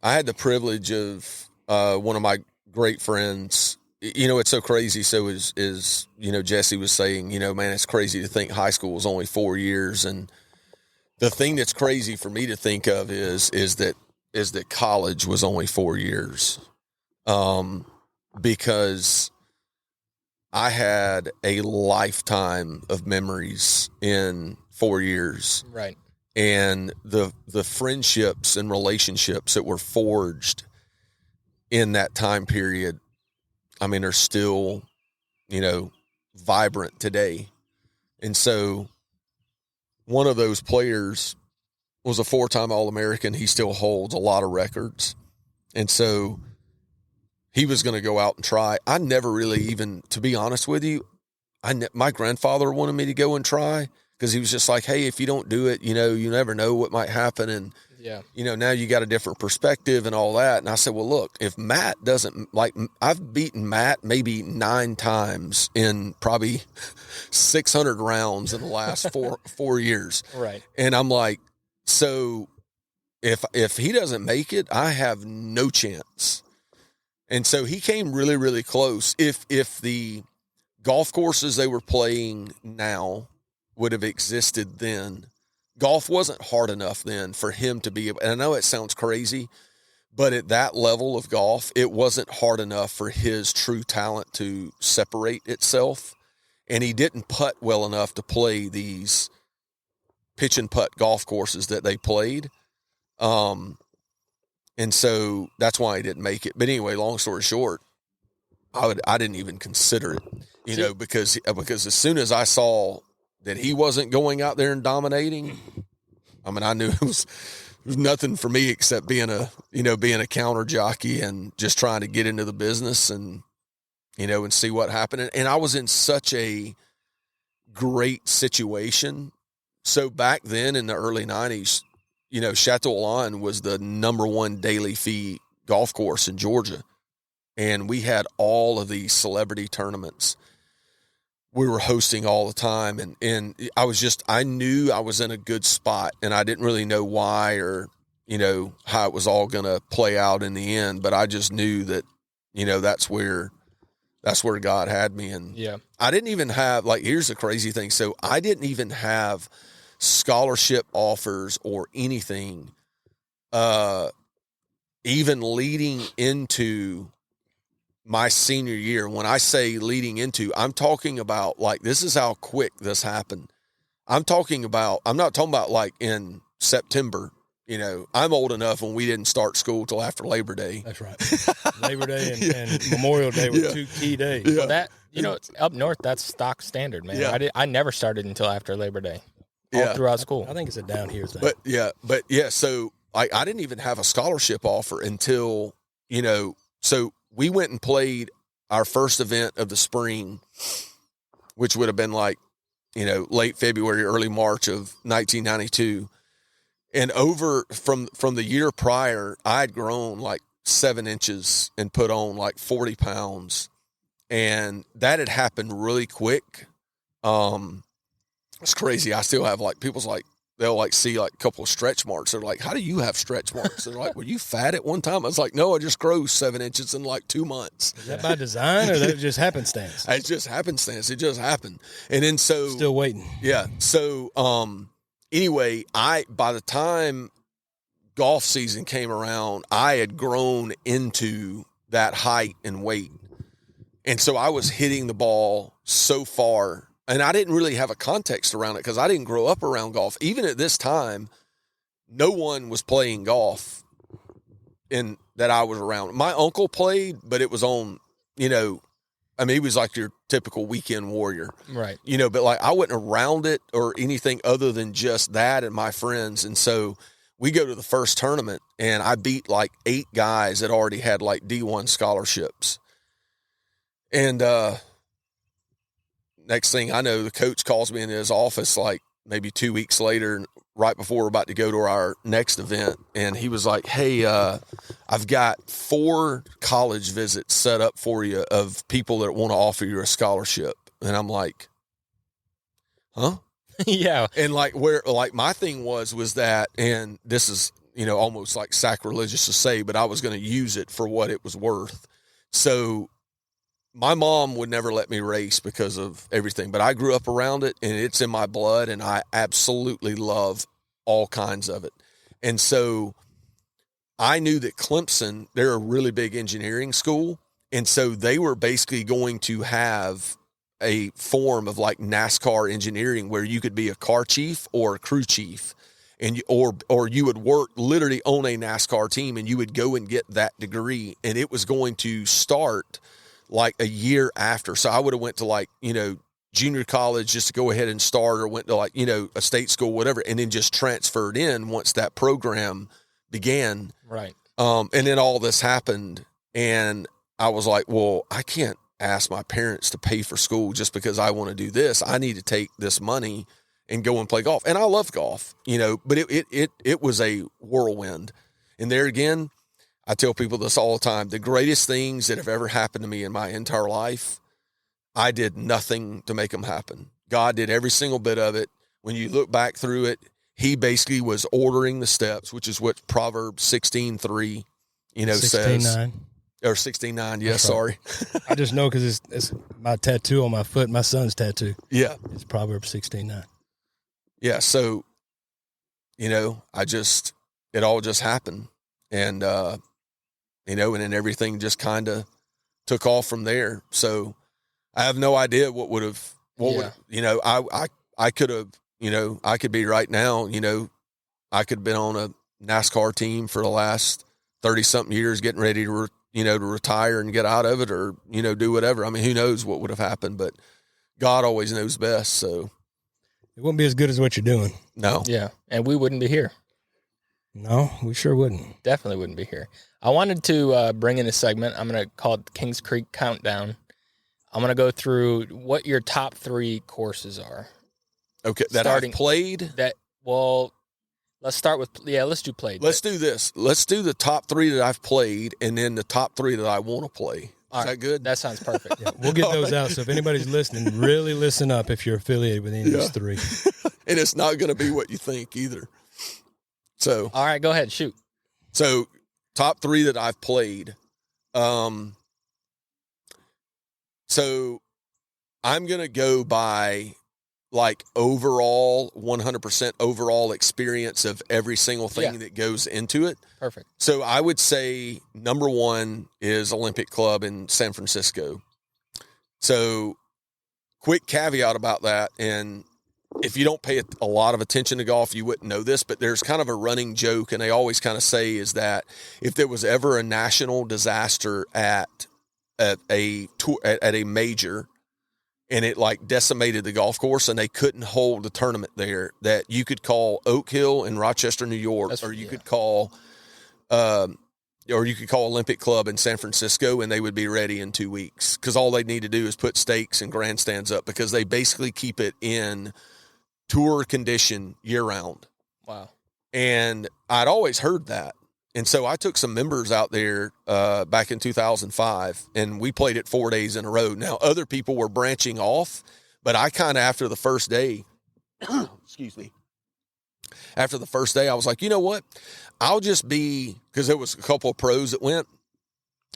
had the privilege of one of my great friends. It's so crazy. So is Jesse was saying, man, it's crazy to think high school was only 4 years. And the thing that's crazy for me to think of is that college was only 4 years. Because I had a lifetime of memories in 4 years. Right. And the friendships and relationships that were forged in that time period, I mean, are still, vibrant today. And so one of those players was a 4-time All-American. He still holds a lot of records. And so he was going to go out and try. I never really even, to be honest with you, my grandfather wanted me to go and try because he was just like, hey, if you don't do it, you never know what might happen. And, now you got a different perspective and all that. And I said, well, look, if Matt doesn't I've beaten Matt maybe 9 times in probably 600 rounds in the last four years. Right. And I'm like, so if he doesn't make it, I have no chance. And so he came really, really close. If the golf courses they were playing now would have existed then, golf wasn't hard enough then for him to be able, and I know it sounds crazy, but at that level of golf, it wasn't hard enough for his true talent to separate itself. And he didn't putt well enough to play these pitch and putt golf courses that they played. And so that's why he didn't make it. But anyway, long story short, I didn't even consider it, because as soon as I saw that he wasn't going out there and dominating, I mean, I knew it was nothing for me except being a counter jockey and just trying to get into the business and see what happened. And I was in such a great situation. So back then in the early 90s, Chateau Lawn was the number 1 daily fee golf course in Georgia. And we had all of these celebrity tournaments we were hosting all the time. And I knew I was in a good spot, and I didn't really know why or, how it was all going to play out in the end. But I just knew that, that's where God had me. And I didn't even have, here's the crazy thing. So I didn't even have scholarship offers or anything, even leading into my senior year. When I say leading into, I'm talking about this is how quick this happened. I'm not talking about in September. I'm old enough when we didn't start school till after Labor Day. That's right. Labor Day and Memorial Day were 2 key days. Yeah. Well, that, up north, that's stock standard, man. Yeah. I never started until after Labor Day. Yeah. Throughout school. I think it's a down here thing. But so I didn't even have a scholarship offer until, so we went and played our first event of the spring, which would have been late February, early March of 1992. And over from the year prior, I'd grown 7 inches and put on 40 pounds. And that had happened really quick. It's crazy. I still have people's they'll see a couple of stretch marks. They're like, how do you have stretch marks? They're like, were you fat at one time? I was like, no, I just grew 7 inches in 2 months. Is that by design or that just happenstance? It's just happenstance. It just happened. And then still waiting. Yeah. So, anyway, by the time golf season came around, I had grown into that height and weight. And so I was hitting the ball so far. And I didn't really have a context around it because I didn't grow up around golf. Even at this time, no one was playing golf that I was around. My uncle played, but it was on, he was your typical weekend warrior. Right. But I wasn't around it or anything other than just that and my friends. And so we go to the first tournament and I beat 8 guys that already had D1 scholarships. And, next thing I know, the coach calls me in his office maybe 2 weeks later, right before we're about to go to our next event. And he was like, hey, I've got 4 college visits set up for you of people that want to offer you a scholarship. And I'm like, huh? Yeah. And my thing was that, and this is, almost sacrilegious to say, but I was going to use it for what it was worth. So my mom would never let me race because of everything, but I grew up around it and it's in my blood and I absolutely love all kinds of it. And so I knew that Clemson, they're a really big engineering school. And so they were basically going to have a form of NASCAR engineering where you could be a car chief or a crew chief. and or you would work literally on a NASCAR team, and you would go and get that degree, and it was going to start like a year after. So I would have went to like, junior college just to go ahead and start, or went to like, a state school, whatever, and then just transferred in once that program began. Right. And then all this happened, and I was like, well, I can't ask my parents to pay for school just because I want to do this. I need to take this money and go and play golf. And I love golf, but it was a whirlwind. And there again, I tell people this all the time. The greatest things that have ever happened to me in my entire life, I did nothing to make them happen. God did every single bit of it. When you look back through it, he basically was ordering the steps, which is what Proverbs 16:3, 16:9. says. Or 16:9. Yes, sorry. I just know because it's my tattoo on my foot, my son's tattoo. Yeah. It's Proverbs 16:9. Yeah. So, it all just happened. And, and then everything just kind of took off from there. So I have no idea I could have, I could be right now, I could have been on a NASCAR team for the last 30 something years, getting ready to, to retire and get out of it, or, do whatever. I mean, who knows what would have happened, but God always knows best. So it wouldn't be as good as what you're doing. No. Yeah. And we wouldn't be here. No, we sure wouldn't. Definitely wouldn't be here. I wanted to bring in a segment. I'm going to call it the Kings Creek Countdown. I'm going to go through what your top 3 courses are. Okay. That I've played? Let's start with, let's do played. Let's do this. Let's do the top 3 that I've played, and then the top 3 that I want to play. Is that good? That sounds perfect. Yeah, we'll get those out. So if anybody's listening, really listen up if you're affiliated with any of these 3. And it's not going to be what you think either. So, all right, go ahead, shoot. So, top 3 that I've played. So I'm going to go by like overall 100% overall experience of every single thing that goes into it. Perfect. So I would say number 1 is Olympic Club in San Francisco. So quick caveat about that. And if you don't pay a lot of attention to golf, you wouldn't know this, but there's kind of a running joke, and they always kind of say is that if there was ever a national disaster at a major, and it like decimated the golf course, and they couldn't hold the tournament there, that you could call Oak Hill in Rochester, New York, or you could call Olympic Club in San Francisco, and they would be ready in 2 weeks, because all they need to do is put stakes and grandstands up, because they basically keep it in tour condition year round. Wow. And I'd always heard that. And so I took some members out there back in 2005, and we played it 4 days in a row. Now, other people were branching off, but I kind of, after the first day, excuse me, after the first day, I was like, you know what? I'll just be, because there was a couple of pros that went.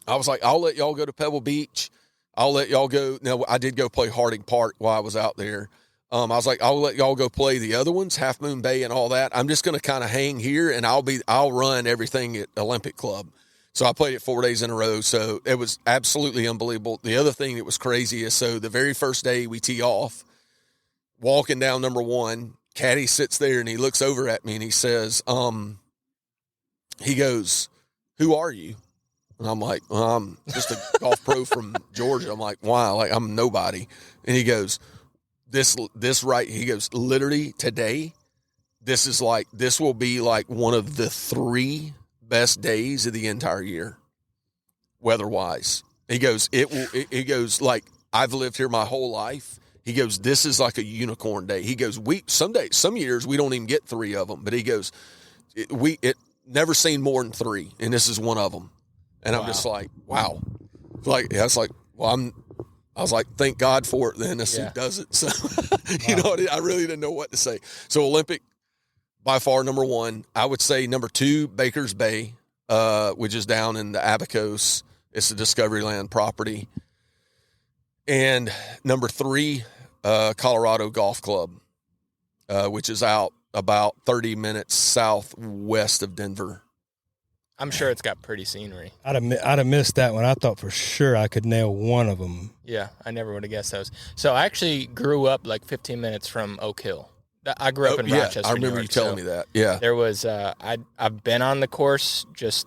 I was like, I'll let y'all go to Pebble Beach. I'll let y'all go. Now, I did go play Harding Park while I was out there. I was like, I'll let y'all go play the other ones, Half Moon Bay and all that. I'm just going to kind of hang here, and I'll run everything at Olympic Club. So I played it 4 days in a row. So it was absolutely unbelievable. The other thing that was crazy is, so the very first day we tee off, walking down number 1, caddy sits there and he looks over at me and he says, he goes, "Who are you?" And I'm like, well, I'm just a golf pro from Georgia. I'm like, wow, like I'm nobody. And he goes, this right. He goes, literally today, this will be like one of the 3 best days of the entire year, weather-wise. He goes, he goes, like, I've lived here my whole life. He goes, this is like a unicorn day. He goes, some years we don't even get 3 of them, but he goes, it never seen more than 3, and this is one of them. And wow. I'm just like, wow. Like, yeah, it's like, well, I was like, thank God for it then. Who does it. So, you know, I really didn't know what to say. So Olympic, by far, number 1. I would say number 2, Baker's Bay, which is down in the Abacos. It's a Discoveryland property. And number 3, Colorado Golf Club, which is out about 30 minutes southwest of Denver. I'm sure it's got pretty scenery. I'd have missed that one. I thought for sure I could nail one of them. Yeah, I never would have guessed those. So I actually grew up like 15 minutes from Oak Hill. I grew up in Rochester, I remember New York, you telling me that. Yeah. There was I've been on the course just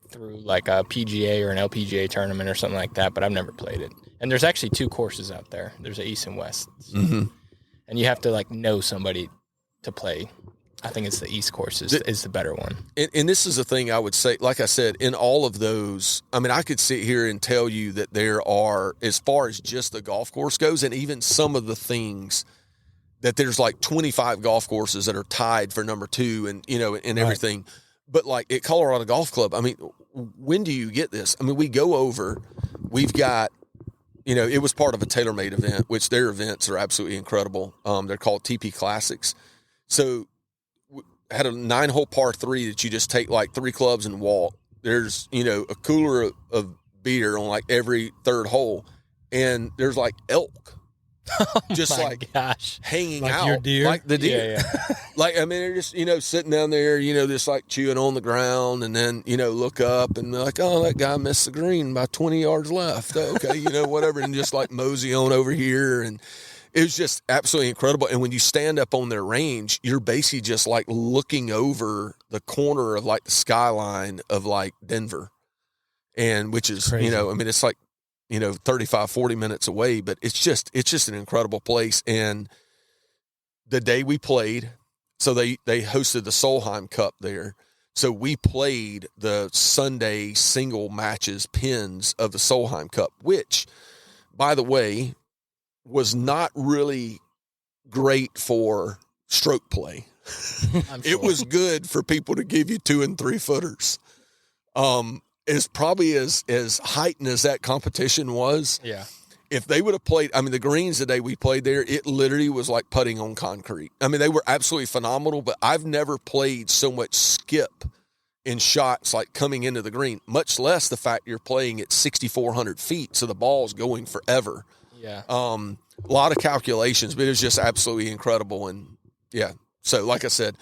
through like a PGA or an LPGA tournament or something like that, but I've never played it. And there's actually 2 courses out there. There's an East and West. Mm-hmm. And you have to like know somebody to play. I think it's the East course is the better one. And this is the thing I would say, like I said, in all of those, I mean, I could sit here and tell you that there are, as far as just the golf course goes, and even some of the things that there's like 25 golf courses that are tied for number 2 and, and everything. Right. But like at Colorado Golf Club, I mean, when do you get this? I mean, we go over, we've got, it was part of a TaylorMade event, which their events are absolutely incredible. They're called TP Classics. So had a 9-hole par 3 that you just take like 3 clubs and walk. There's, a cooler of beer on like every 3rd hole. And there's like elk. Just hanging like out your deer? like the deer. Yeah. Like, I mean, they're just, sitting down there, just like chewing on the ground and then, look up and they're like, oh, that guy missed the green by 20 yards left. Okay. Whatever. And just like mosey on over here. And it was just absolutely incredible. And when you stand up on their range, you're basically just like looking over the corner of like the skyline of like Denver. And which is, crazy. I mean, it's like, 35, 40 minutes away, but it's just an incredible place. And the day we played, so they hosted the Solheim Cup there. So we played the Sunday single matches pins of the Solheim Cup, which, by the way, was not really great for stroke play. It was good for people to give you 2 and 3 footers. Is probably as heightened as that competition was. Yeah. If they would have played, I mean, the greens the day we played there, it literally was like putting on concrete. I mean, they were absolutely phenomenal, but I've never played so much skip in shots like coming into the green, much less the fact you're playing at 6,400 feet. So the ball's going forever. Yeah. A lot of calculations, but it was just absolutely incredible. And yeah, so like I said,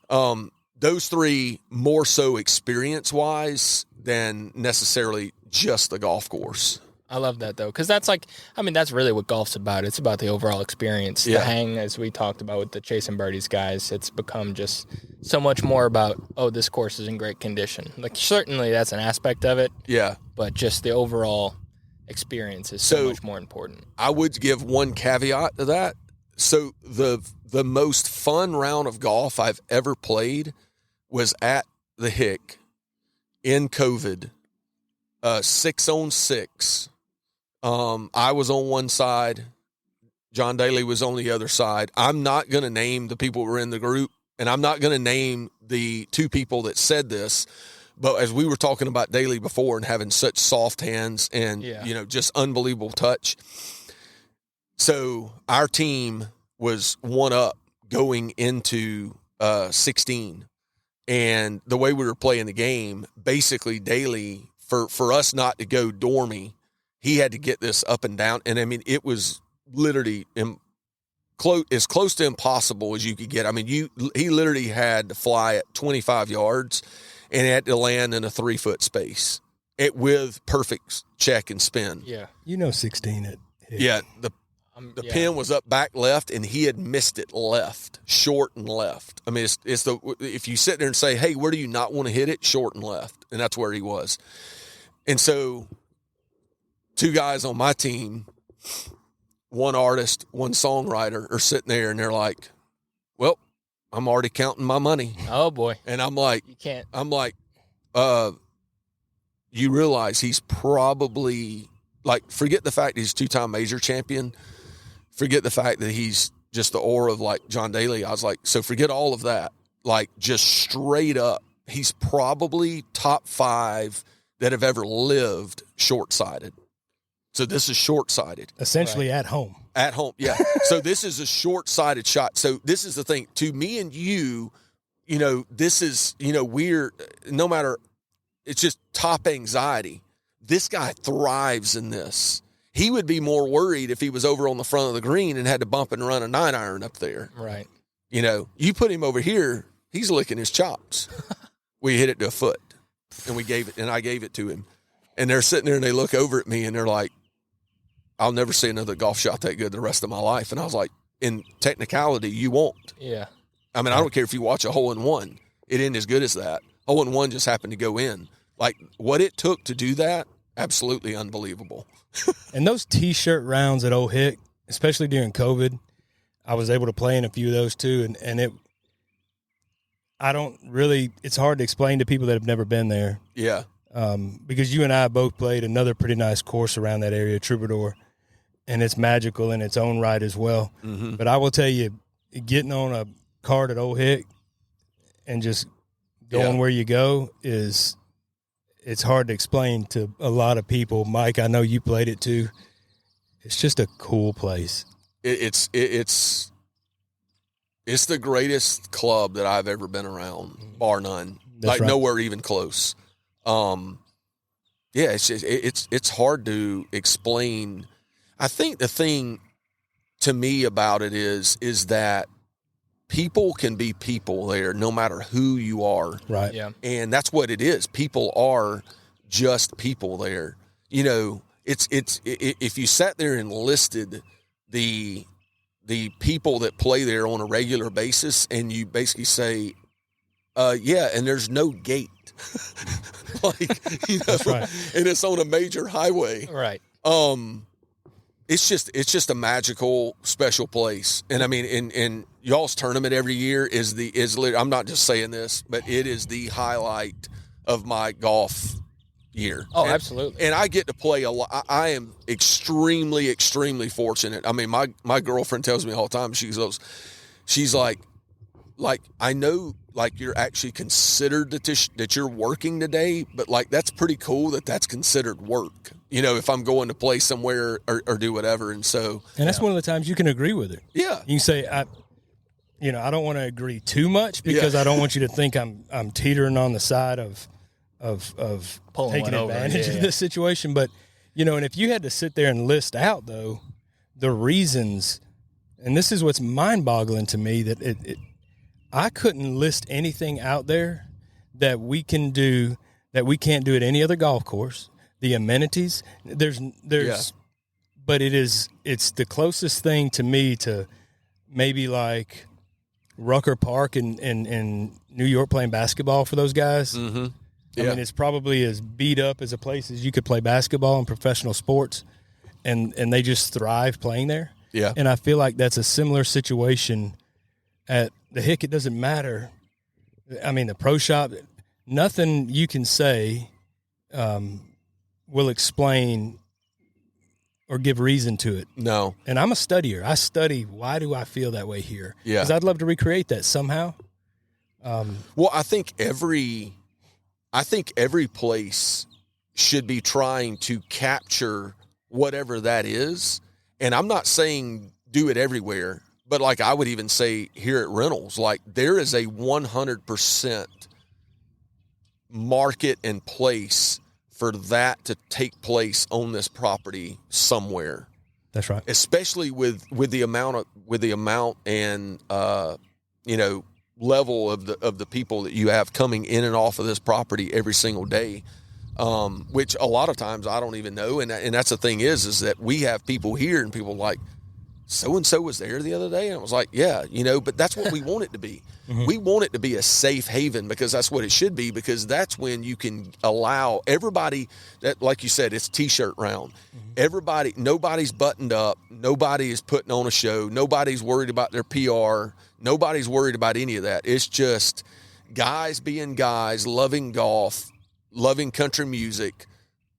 those 3 more so experience-wise than necessarily just the golf course. I love that, though, because that's that's really what golf's about. It's about the overall experience. Yeah. The hang, as we talked about with the Chasing Birdies guys, it's become just so much more about, this course is in great condition. Like, certainly that's an aspect of it. Yeah. But just the overall experience is so much more important. I would give one caveat to that. So the most fun round of golf I've ever played was at the Hick in COVID, 6-on-6. I was on one side. John Daly was on the other side. I'm not going to name the people who were in the group, and I'm not going to name the 2 people that said this. But as we were talking about Daly before and having such soft hands and, just unbelievable touch. So our team was 1 up going into 16. And the way we were playing the game, basically Daly, for us not to go dormy, he had to get this up and down. And I mean, it was literally as close to impossible as you could get. I mean, he literally had to fly at 25 yards and had to land in a 3-foot space with perfect check and spin. Yeah. 16 at Hick. Yeah. The pin was up back left, and he had missed it left, short and left. I mean, if you sit there and say, hey, where do you not want to hit it? Short and left. And that's where he was. And so 2 guys on my team, 1 artist, 1 songwriter, are sitting there, and they're like, well, I'm already counting my money. Oh, boy. And I'm like, you can't. I'm like, you realize he's probably, like, forget the fact he's 2-time major champion. Forget the fact that he's just the aura of like John Daly. I was like, so forget all of that. Like, just straight up, he's probably top 5 that have ever lived short-sighted. So this is short-sighted. Essentially at home. At home, yeah. So this is a short-sighted shot. So this is the thing. To me and you, this is, we're, no matter, it's just top anxiety. This guy thrives in this. He would be more worried if he was over on the front of the green and had to bump and run a 9-iron up there. Right. You put him over here, he's licking his chops. We hit it to a foot, and I gave it to him. And they're sitting there and they look over at me and they're like, I'll never see another golf shot that good the rest of my life. And I was like, in technicality, you won't. Yeah. I mean, I don't care if you watch a hole-in-one. It ain't as good as that. Hole-in-one just happened to go in. Like, what it took to do that, absolutely unbelievable. And those T-shirt rounds at Old Hick, especially during COVID, I was able to play in a few of those too. And it's hard to explain to people that have never been there. Yeah. Because you and I both played another pretty nice course around that area, Troubadour, and it's magical in its own right as well. Mm-hmm. But I will tell you, getting on a cart at Old Hick and just going where you go it's hard to explain to a lot of people. Mike, I know you played it too. It's just a cool place. It's the greatest club that I've ever been around, bar none. That's right. Nowhere even close. It's hard to explain. I think the thing to me about it is that people can be people there no matter who you are. Right. Yeah. And that's what it is. People are just people there. You know, it's if you sat there and listed the people that play there on a regular basis and you basically say, and there's no gate. That's right. And it's on a major highway. Right. It's just a magical, special place. And I mean, in y'all's tournament every year is I'm not just saying this, but it is the highlight of my golf year. Oh, absolutely. And I get to play a lot. I am extremely, extremely fortunate. I mean, my girlfriend tells me all the time, she's like, I know, like, you're actually considered that you're working today, but like, that's pretty cool that's considered work, you know, if I'm going to play somewhere or do whatever. And that's one of the times you can agree with it. Yeah. You can say, I don't want to agree too much because I don't want you to think I'm teetering on the side of pulling taking advantage of this situation. But, and if you had to sit there and list out, though, the reasons, and this is what's mind-boggling to me, that I couldn't list anything out there that we can do that we can't do at any other golf course. The amenities, but it's the closest thing to me to maybe like Rucker Park in New York playing basketball for those guys. Mm-hmm. I mean, it's probably as beat up as a place as you could play basketball in professional sports, and they just thrive playing there. Yeah. And I feel like that's a similar situation at the Hick. It doesn't matter. I mean, the pro shop, nothing you can say will explain or give reason to it. No. And I'm a studier. I study, why do I feel that way here? Yeah. Because I'd love to recreate that somehow. Well, I think every place should be trying to capture whatever that is. And I'm not saying do it everywhere, but like I would even say here at Reynolds, like there is a 100% market and place for that to take place on this property somewhere. That's right. Especially with the amount and level of the people that you have coming in and off of this property every single day, which a lot of times I don't even know. And that's the thing is that we have people here and people like, so-and-so was there the other day. And I was like, yeah, but that's what we want it to be. Mm-hmm. We want it to be a safe haven because that's what it should be, because that's when you can allow everybody that, like you said, it's T-shirt round. Mm-hmm. Nobody's buttoned up. Nobody is putting on a show. Nobody's worried about their PR. Nobody's worried about any of that. It's just guys being guys, loving golf, loving country music,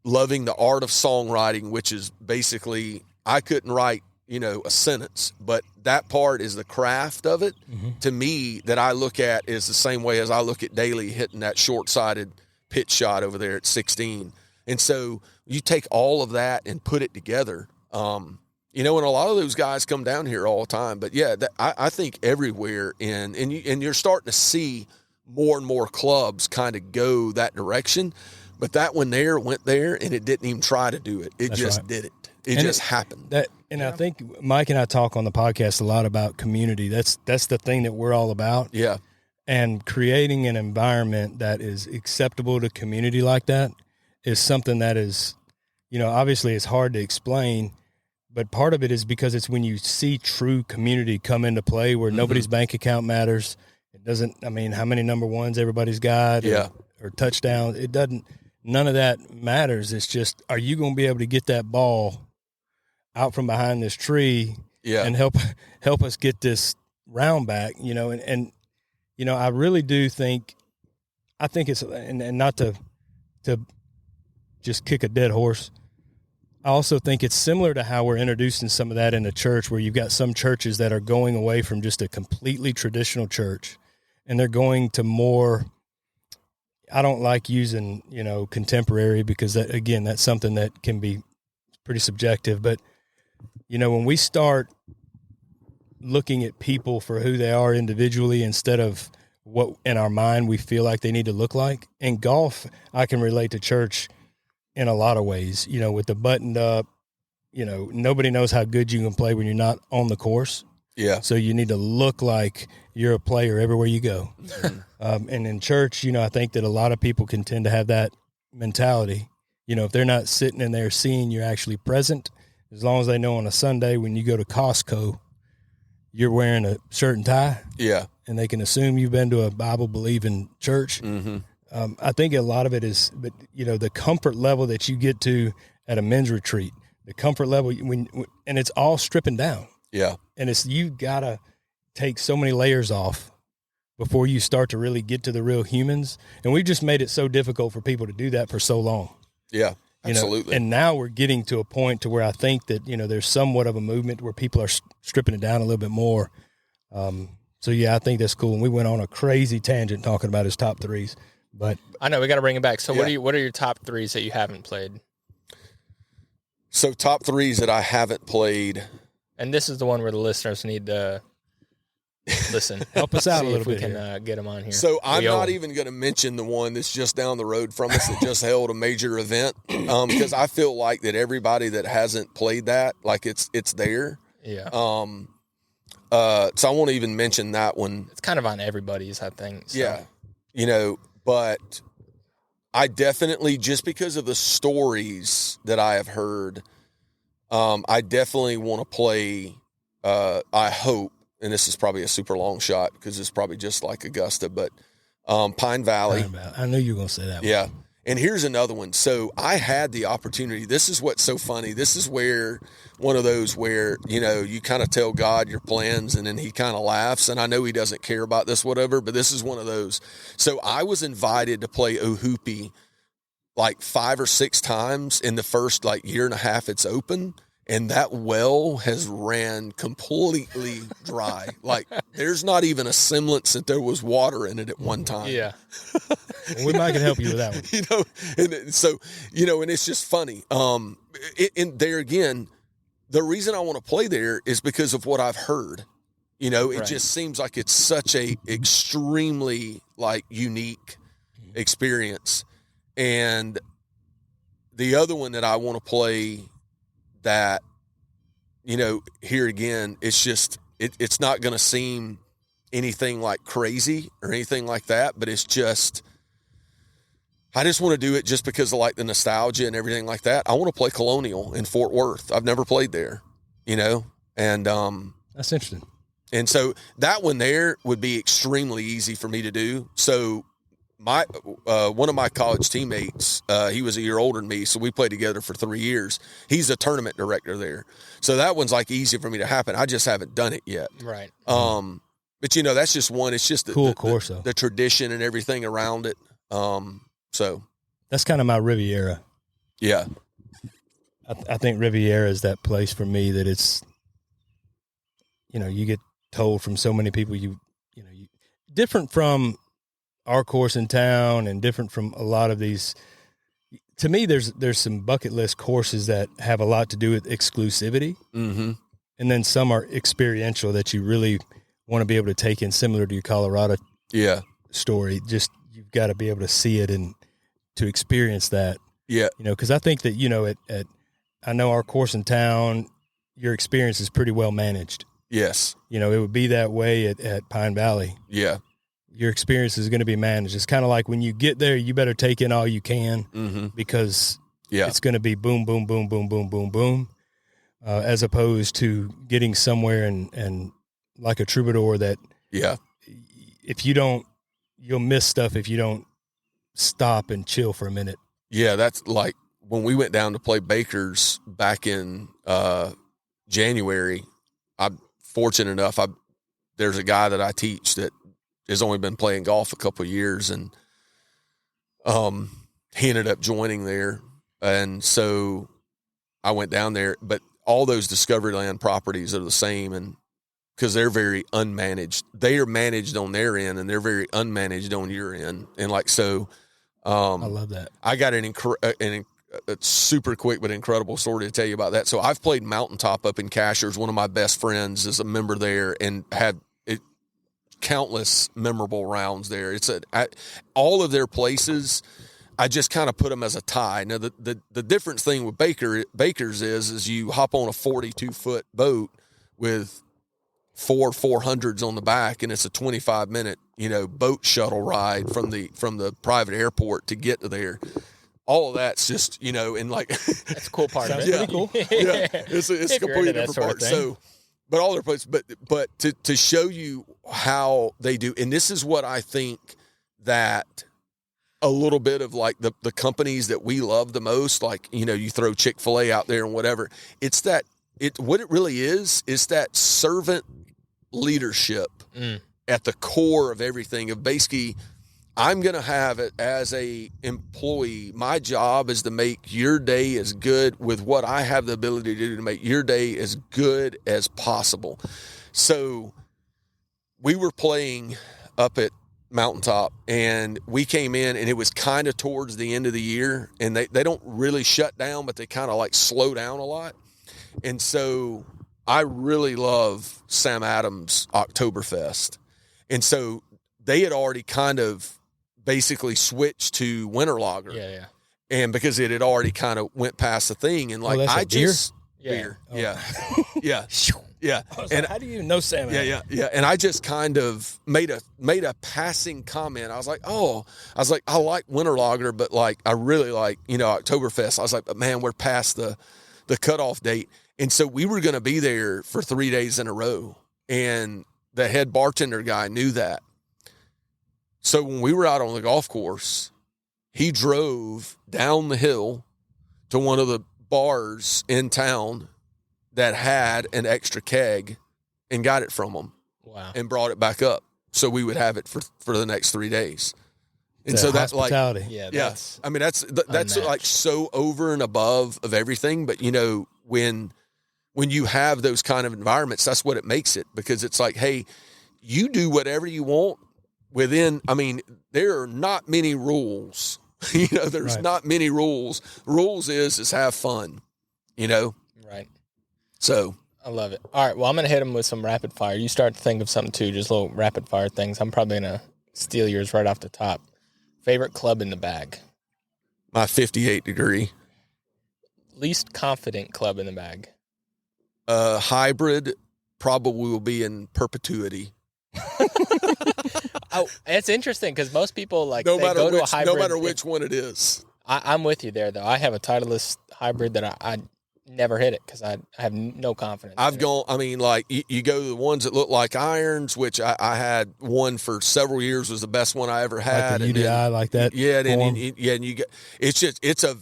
loving the art of songwriting, which is basically, I couldn't write, a sentence, but that part is the craft of it. Mm-hmm. To me, that I look at is the same way as I look at Daly hitting that short-sided pitch shot over there at 16. And so you take all of that and put it together. And a lot of those guys come down here all the time, but yeah, I think everywhere and you're starting to see more and more clubs kind of go that direction, but that one there went there and it didn't even try to do it. It That's just right. did it. It just happened. I think Mike and I talk on the podcast a lot about community. That's the thing that we're all about. Yeah. And creating an environment that is acceptable to community like that is something that is, obviously it's hard to explain, but part of it is because it's when you see true community come into play where nobody's bank account matters. It doesn't, I mean, how many number ones everybody's got or touchdowns. It doesn't, none of that matters. It's just, are you going to be able to get that ball out from behind this tree and help us get this round back, you know? And you know, I really do think, I think it's, and not to just kick a dead horse, I also think it's similar to how we're introducing some of that in the church, where you've got some churches that are going away from just a completely traditional church and they're going to more, I don't like using, you know, contemporary, because that, again, that's something that can be pretty subjective. But, you know, when we start looking at people for who they are individually instead of what in our mind we feel like they need to look like, in golf, I can relate to church in a lot of ways, you know, with the buttoned up, you know, nobody knows how good you can play when you're not on the course. Yeah. So you need to look like you're a player everywhere you go. And in church, you know, I think that a lot of people can tend to have that mentality. You know, if they're not sitting in there seeing you're actually present, as long as they know on a Sunday when you go to Costco, you're wearing a shirt and tie. Yeah. And they can assume you've been to a Bible-believing church. Mm-hmm. I think a lot of it is, but you know, the comfort level that you get to at a men's retreat, the comfort level and it's all stripping down. Yeah. And it's, you gotta take so many layers off before you start to really get to the real humans. And we've just made it so difficult for people to do that for so long. Yeah, absolutely. You know, and now we're getting to a point to where I think that, you know, there's somewhat of a movement where people are stripping it down a little bit more. So yeah, I think that's cool. And we went on a crazy tangent talking about his top threes. But I know we got to bring it back. So what are your top threes that you haven't played? So top threes that I haven't played. And this is the one where the listeners need to listen. Help us out a little bit. We can get them on here. So I'm not even going to mention the one that's just down the road from us that just held a major event, because I feel like that everybody that hasn't played that, like it's there. Yeah. So I won't even mention that one. It's kind of on everybody's, I think. So. Yeah. You know, but I definitely, just because of the stories that I have heard, I definitely want to play, I hope, and this is probably a super long shot because it's probably just like Augusta, but Pine Valley. I knew you were going to say that one. Yeah. And here's another one. So I had the opportunity. This is what's so funny. This is where one of those where, you know, you kind of tell God your plans and then he kind of laughs. And I know he doesn't care about this, whatever, but this is one of those. So I was invited to play Ohoopee like 5 or 6 times in the first like year and a half it's open. And that well has ran completely dry. Like there's not even a semblance that there was water in it at one time. Yeah. We might can help you with that one. You know, and so, you know, and it's just funny. And there again, the reason I want to play there is because of what I've heard. You know, it just seems like it's such a extremely like unique experience. And the other one that I want to play that, you know, here again, it's just, it's not going to seem anything like crazy or anything like that, but it's just, I just want to do it just because of like the nostalgia and everything like that. I want to play Colonial in Fort Worth. I've never played there, you know, and, that's interesting. And so that one there would be extremely easy for me to do. So my one of my college teammates, he was a year older than me, so we played together for 3 years. He's a tournament director there, so that one's like easy for me to happen. I just haven't done it yet. Right. But you know, that's just one. It's just cool course, though. The tradition and everything around it. So that's kind of my Riviera. Yeah. I think Riviera is that place for me that it's, you know, you get told from so many people, you know, different from our course in town and different from a lot of these. To me, there's some bucket list courses that have a lot to do with exclusivity. Mm-hmm. And then some are experiential that you really want to be able to take in, similar to your Colorado story. Just, you've got to be able to see it and to experience that. Yeah. You know, because I think that, you know, I know our course in town, your experience is pretty well managed. Yes. You know, it would be that way at Pine Valley. Yeah. Your experience is going to be managed. It's kind of like when you get there, you better take in all you can because it's going to be boom, boom, boom, boom, boom, boom, boom. as opposed to getting somewhere and like a troubadour that if you don't, you'll miss stuff if you don't stop and chill for a minute. Yeah, that's like when we went down to play Baker's back in January. I'm fortunate enough. There's a guy that I teach that has only been playing golf a couple of years, and he ended up joining there, and so I went down there. But all those Discovery Land properties are the same, and because they're very unmanaged, they are managed on their end, and they're very unmanaged on your end, and like so. I love that. I got a super quick but incredible story to tell you about that. So I've played Mountaintop up in Cashers. One of my best friends is a member there and had countless memorable rounds there. All of their places, I just kind of put them as a tie. Now the difference thing with Baker's is you hop on a 42-foot boat with 400s on the back, and it's a 25-minute, boat shuttle ride from the private airport to get to there. All of that's just, and like that's a cool part of it. Pretty cool. Yeah, it's a completely different part. So, but all their places, but to show you how they do, and this is what I think that a little bit of like the companies that we love the most, like you throw Chick-fil-A out there and whatever. What it really is that servant leadership at the core of everything. Of basically, I'm going to have it as a employee. My job is to make your day as good with what I have the ability to do to make your day as good as possible. So we were playing up at Mountaintop, and we came in, and it was kind of towards the end of the year, and they don't really shut down, but they kind of like slow down a lot. And so I really love Sam Adams Oktoberfest. And so they had already kind of basically switched to winter lager. Yeah. And because it had already kind of went past the thing. And like, beer. Oh. Yeah. Yeah. Yeah. And And how do you know Sam Adams? yeah. And I just kind of made a passing comment. I was like, I like winter lager, but like, I really like, Oktoberfest. I was like, but man, we're past the cutoff date. And so we were going to be there for 3 days in a row. And the head bartender guy knew that. So when we were out on the golf course, he drove down the hill to one of the bars in town that had an extra keg and got it from them. Wow. And brought it back up so we would have it for the next 3 days. And so that's like, yeah, I mean, that's like so over and above of everything. But when you have those kind of environments, that's what it makes it, because it's like, hey, you do whatever you want within, I mean, there are not many rules, there's not many rules. Rules is have fun, Right. So I love it. All right. Well, I'm going to hit them with some rapid fire. You start to think of something too, just little rapid fire things. I'm probably going to steal yours right off the top. Favorite club in the bag? my 58 degree. Least confident club in the bag? Hybrid probably will be in perpetuity. Oh, it's interesting because most people no hybrid. No matter which one it is. I'm with you there, though. I have a Titleist hybrid that I never hit it because I have no confidence. I've gone, I mean, like, you go to the ones that look like irons, which I had one for several years, was the best one I ever had. Like the UDI, like that. Yeah, and you get,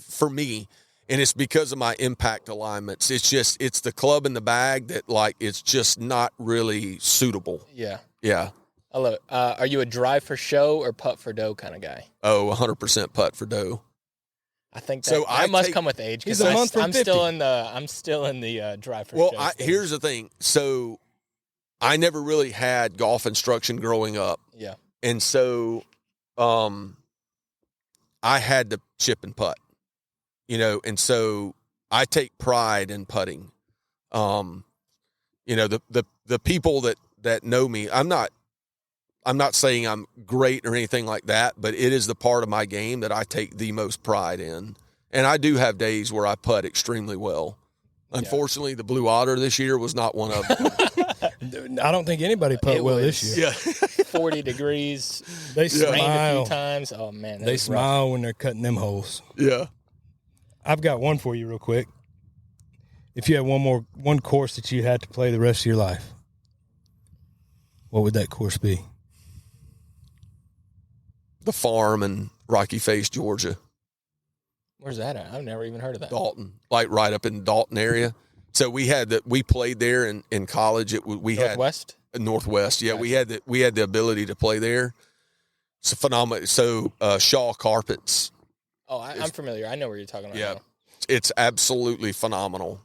for me, and it's because of my impact alignments. It's the club in the bag that, like, it's just not really suitable. Yeah. Yeah. I love it. Are you a drive for show or putt for dough kind of guy? Oh, 100% putt for dough. I think that must come with age. He's a month from 50. I'm still in the drive for show. Well, here's the thing. So I never really had golf instruction growing up. Yeah. And so I had to chip and putt, and so I take pride in putting. The people that know me, I'm not saying I'm great or anything like that, but it is the part of my game that I take the most pride in. And I do have days where I putt extremely well. Unfortunately, the Blue Otter this year was not one of them. I don't think anybody putt well this year. Yeah. 40 degrees. They smile. Rained a few times. Oh, man. They smile when they're cutting them holes. Yeah. I've got one for you real quick. if you had one course that you had to play the rest of your life, what would that course be? The Farm in Rocky Face, Georgia. Where's that at? I've never even heard of that. Dalton, like right up in the Dalton area. So we played there in college. We Northwest? had Northwest. Yeah, Gotcha. we had the ability to play there. It's a phenomenal. So Shaw Carpets. Oh, I'm familiar. I know where you're talking about. Yeah, now. it's absolutely phenomenal.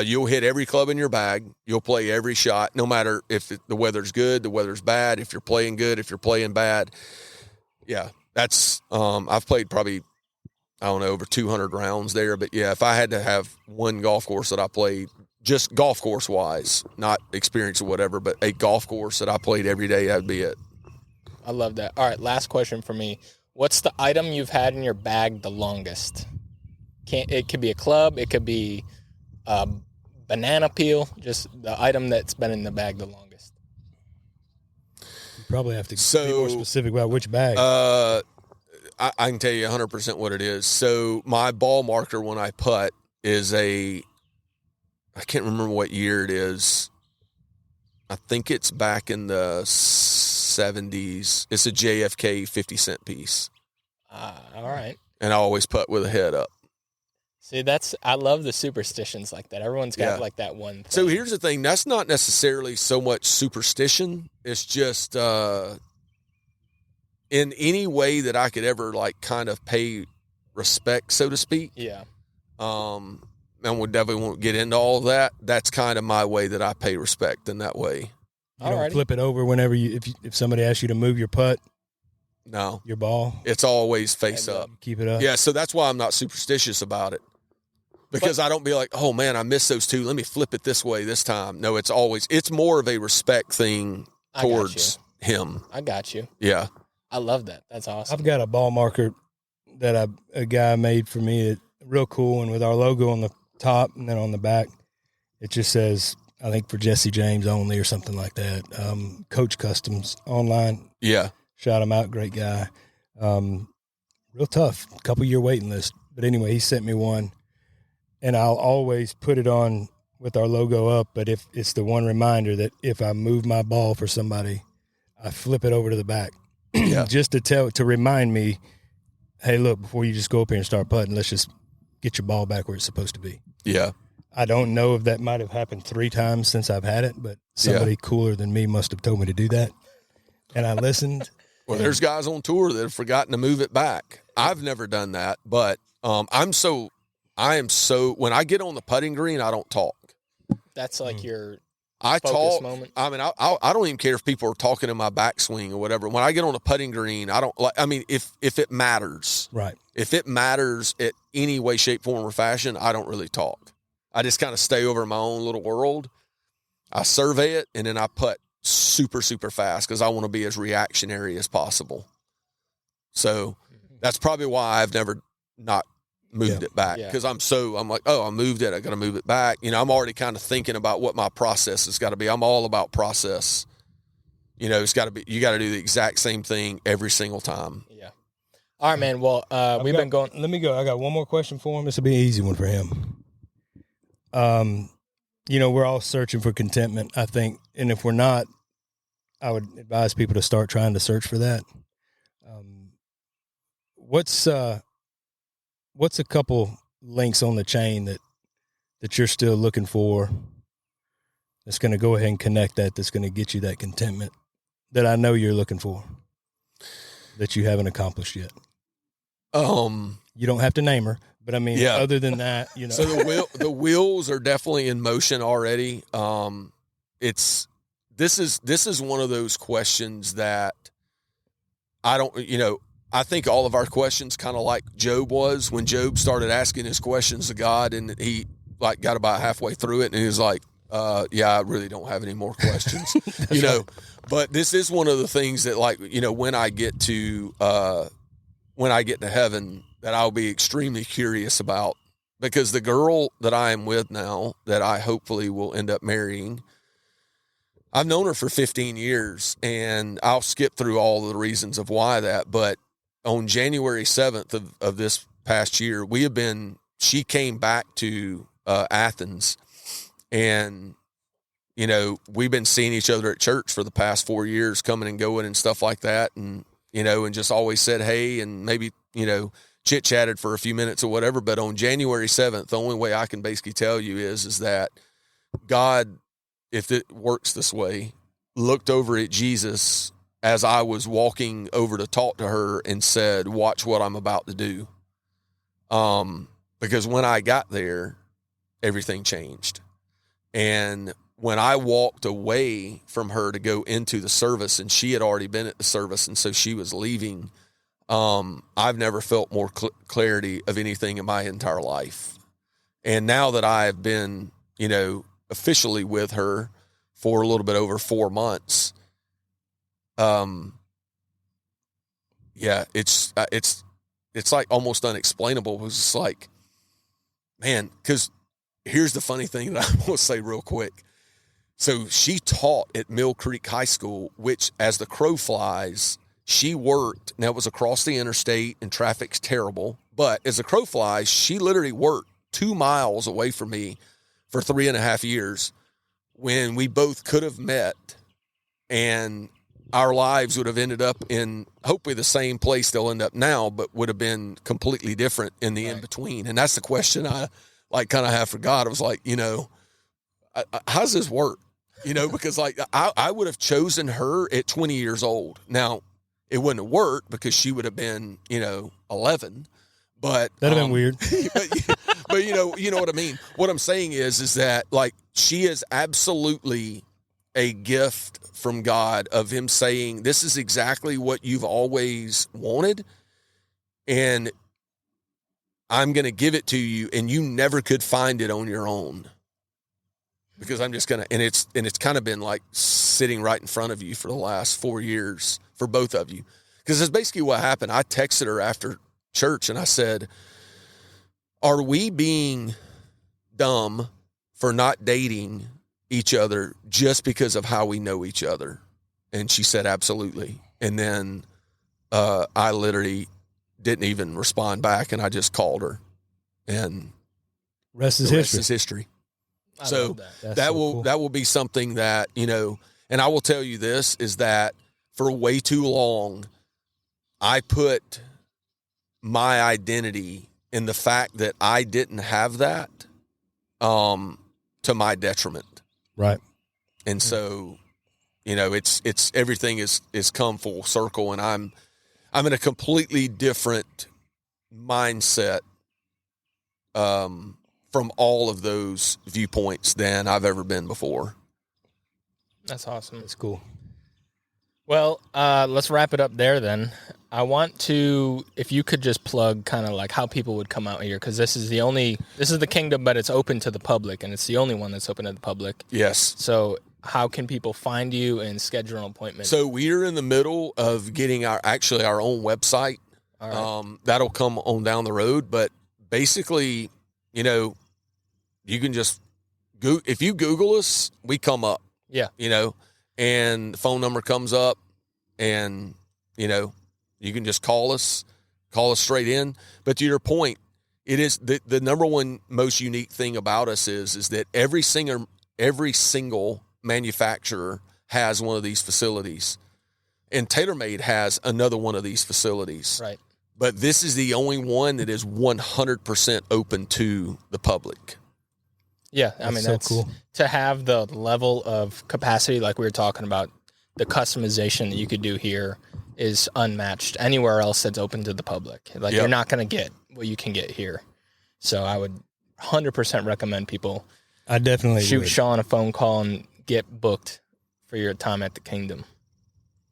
You'll hit every club in your bag. You'll play every shot, no matter if the weather's good, the weather's bad, if you're playing good, if you're playing bad. Yeah, that's I've played probably, I don't know, over 200 rounds there. But yeah, if I had to have one golf course that I played, just golf course wise, not experience or whatever, but a golf course that I played every day, that'd be it. I love that. All right, last question for me. What's the item you've had in your bag the longest? It could be a club, it could be a banana peel, just the item that's been in the bag the longest. You probably have to be more specific about which bag. I can tell you 100% what it is. So my ball marker when I putt is I can't remember what year it is. I think it's back in the 70s. It's a JFK 50-cent piece. All right. And I always putt with a head up. See, I love the superstitions like that. Everyone's got like that one thing. So here's the thing. That's not necessarily so much superstition. It's just in any way that I could ever like kind of pay respect, so to speak. Yeah. And we definitely won't get into all of that. That's kind of my way that I pay respect in that way. You don't flip it over whenever if somebody asks you to move your putt. No. Your ball. It's always face up. Keep it up. Yeah, so that's why I'm not superstitious about it. Because I don't be like, oh man, I missed those two. Let me flip it this way this time. No, it's more of a respect thing towards him. I got you. Yeah. I love that. That's awesome. I've got a ball marker that a guy made for me. Real cool one with our logo on the top and then on the back. It just says, I think for Jesse James only or something like that. Coach Customs online. Yeah. Shout him out. Great guy. Real tough. Couple year waiting list. But anyway, he sent me one. And I'll always put it on with our logo up, but if it's the one reminder that if I move my ball for somebody, I flip it over to the back. Yeah. Just to remind me, hey, look, before you just go up here and start putting, let's just get your ball back where it's supposed to be. Yeah. I don't know if that might have happened 3 times since I've had it, but somebody cooler than me must have told me to do that. And I listened. Well, there's guys on tour that have forgotten to move it back. I've never done that, but I am so when I get on the putting green, I don't talk. That's like your I focus talk. moment. I mean, I don't even care if people are talking in my backswing or whatever. When I get on a putting green, I don't like. I mean, if it matters, right? If it matters in any way, shape, form, or fashion, I don't really talk. I just kind of stay over in my own little world. I survey it and then I putt super, super fast because I want to be as reactionary as possible. So that's probably why I've never not moved it back because I'm like, oh, I moved it. I got to move it back. You know, I'm already kind of thinking about what my process has got to be. I'm all about process. You know, it's got to be, you got to do the exact same thing every single time. Yeah. All right, man. Well, we've been going. Let me go. I got one more question for him. This will be an easy one for him. You know, we're all searching for contentment, I think. And if we're not, I would advise people to start trying to search for that. What's a couple links on the chain that you're still looking for that's going to go ahead and connect that's going to get you that contentment that I know you're looking for that you haven't accomplished yet? You don't have to name her, but I mean, other than that, you know. So the wheels are definitely in motion already. This is one of those questions that I don't, you know, I think all of our questions kind of like Job was when Job started asking his questions to God and he like got about halfway through it and he was like, I really don't have any more questions, you know, but this is one of the things that like, you know, when I get to heaven that I'll be extremely curious about because the girl that I am with now that I hopefully will end up marrying, I've known her for 15 years and I'll skip through all the reasons of why that, but on January 7th of this past year, she came back to Athens And, you know, we've been seeing each other at church for the past 4 years, coming and going and stuff like that. And, you know, and just always said, hey, and maybe, you know, chit chatted for a few minutes or whatever. But on January 7th, the only way I can basically tell you is that God, if it works this way, looked over at Jesus as I was walking over to talk to her and said, watch what I'm about to do. Because when I got there, everything changed. And when I walked away from her to go into the service, and she had already been at the service, and so she was leaving, I've never felt more clarity of anything in my entire life. And now that I've been, you know, officially with her for a little bit over 4 months, yeah, it's like almost unexplainable. It was just like, man, because here's the funny thing that I will say real quick. So she taught at Mill Creek High School, which, as the crow flies, she worked. Now, it was across the interstate and traffic's terrible, but as the crow flies, she literally worked 2 miles away from me for 3.5 years, when we both could have met and our lives would have ended up in hopefully the same place they'll end up now, but would have been completely different in the in-between. And that's the question I like kind of have for God. I was like, you know, how's this work? You know, because like I would have chosen her at 20 years old. Now, it wouldn't have worked because she would have been, you know, 11. But that'd have been weird. But you know what I mean. What I'm saying is that like she is absolutely a gift from God of him saying, this is exactly what you've always wanted, and I'm going to give it to you, and you never could find it on your own, because I'm just going to, and it's kind of been like sitting right in front of you for the last 4 years for both of you. Because it's basically what happened. I texted her after church and I said, are we being dumb for not dating each other just because of how we know each other? And she said, absolutely. And then I literally didn't even respond back, and I just called her, and rest is history. So that will be something that, you know, and I will tell you this, is that for way too long, I put my identity in the fact that I didn't have that, to my detriment. Right. And so, you know, it's everything is come full circle, and I'm in a completely different mindset, from all of those viewpoints than I've ever been before. That's awesome. That's cool. Well, let's wrap it up there then. I want to, if you could just plug kind of like how people would come out here, because this is the kingdom, but it's open to the public, and it's the only one that's open to the public. Yes. So how can people find you and schedule an appointment? So we're in the middle of getting our own website. All right. That'll come on down the road, but basically, you know, you can just if you Google us, we come up. Yeah. You know, and the phone number comes up, and, you know, you can just call us straight in. But to your point, it is the number one most unique thing about us is that every single manufacturer has one of these facilities, and TaylorMade has another one of these facilities. Right. But this is the only one that is 100% open to the public. Yeah, I mean, that's so cool. To have the level of capacity like we were talking about, the customization that you could do here is unmatched anywhere else that's open to the public. Like, Yep. You're not going to get what you can get here. So I would 100% recommend people I definitely shoot would. Sean a phone call and get booked for your time at the Kingdom.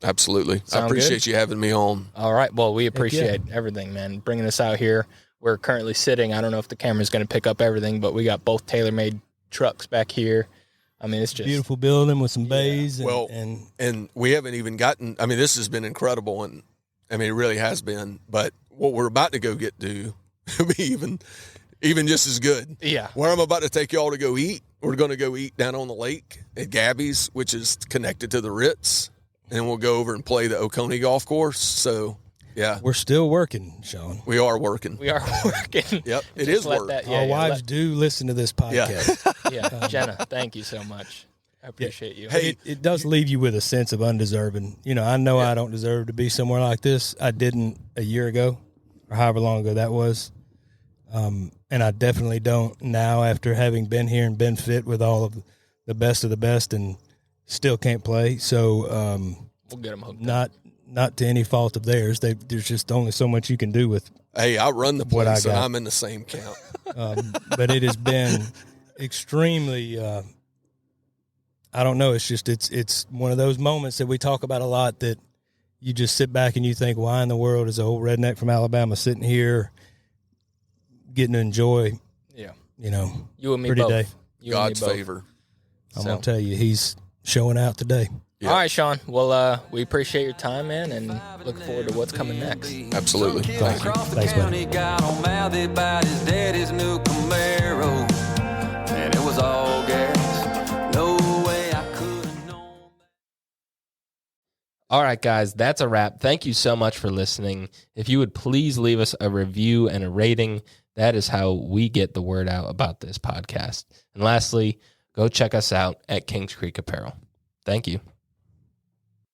Absolutely. Sound I appreciate good? you having me on. All right. Well, we appreciate everything, man. Bringing us out here. We're currently sitting. I don't know if the camera's going to pick up everything, but we got both TaylorMade trucks back here. I mean, it's just beautiful building with some bays. Well, and and we haven't even gotten, I mean, this has been incredible. And I mean, it really has been, but what we're about to go get to will be even just as good. Yeah. Where I'm about to take y'all to go eat, we're going to go eat down on the lake at Gabby's, which is connected to the Ritz. And we'll go over and play the Oconee golf course. So Yeah. We're still working, Sean. We are working. We are working. Yep. It Just is let work. that- Our wives do listen to this podcast. Yeah, Jenna, thank you so much. I appreciate you. Hey, It does leave you with a sense of undeserving. You know, I know I don't deserve to be somewhere like this. I didn't a year ago or however long ago that was. And I definitely don't now after having been here and been fit with all of the best and still can't play. So we'll get them hooked up. not to any fault of theirs. There's just only so much you can do with. hey, I run the What I place, and got. I'm in the same camp. But it has been extremely. I don't know. It's just it's one of those moments that we talk about a lot that you just sit back and you think, why in the world is an old redneck from Alabama sitting here getting to enjoy? Yeah, You know, you and me pretty both. day. You and me God's both. favor. I'm So- gonna tell you, he's showing out today. Yeah. All right, Sean. Well, we appreciate your time, man, and look forward to what's coming next. Absolutely. Thank you. Thanks, man. He got on mouthy about his daddy's new Camaro, and it was all gas. No way I could have known. All right, guys, that's a wrap. Thank you so much for listening. If you would please leave us a review and a rating, that is how we get the word out about this podcast. And lastly, go check us out at Kings Creek Apparel. Thank you.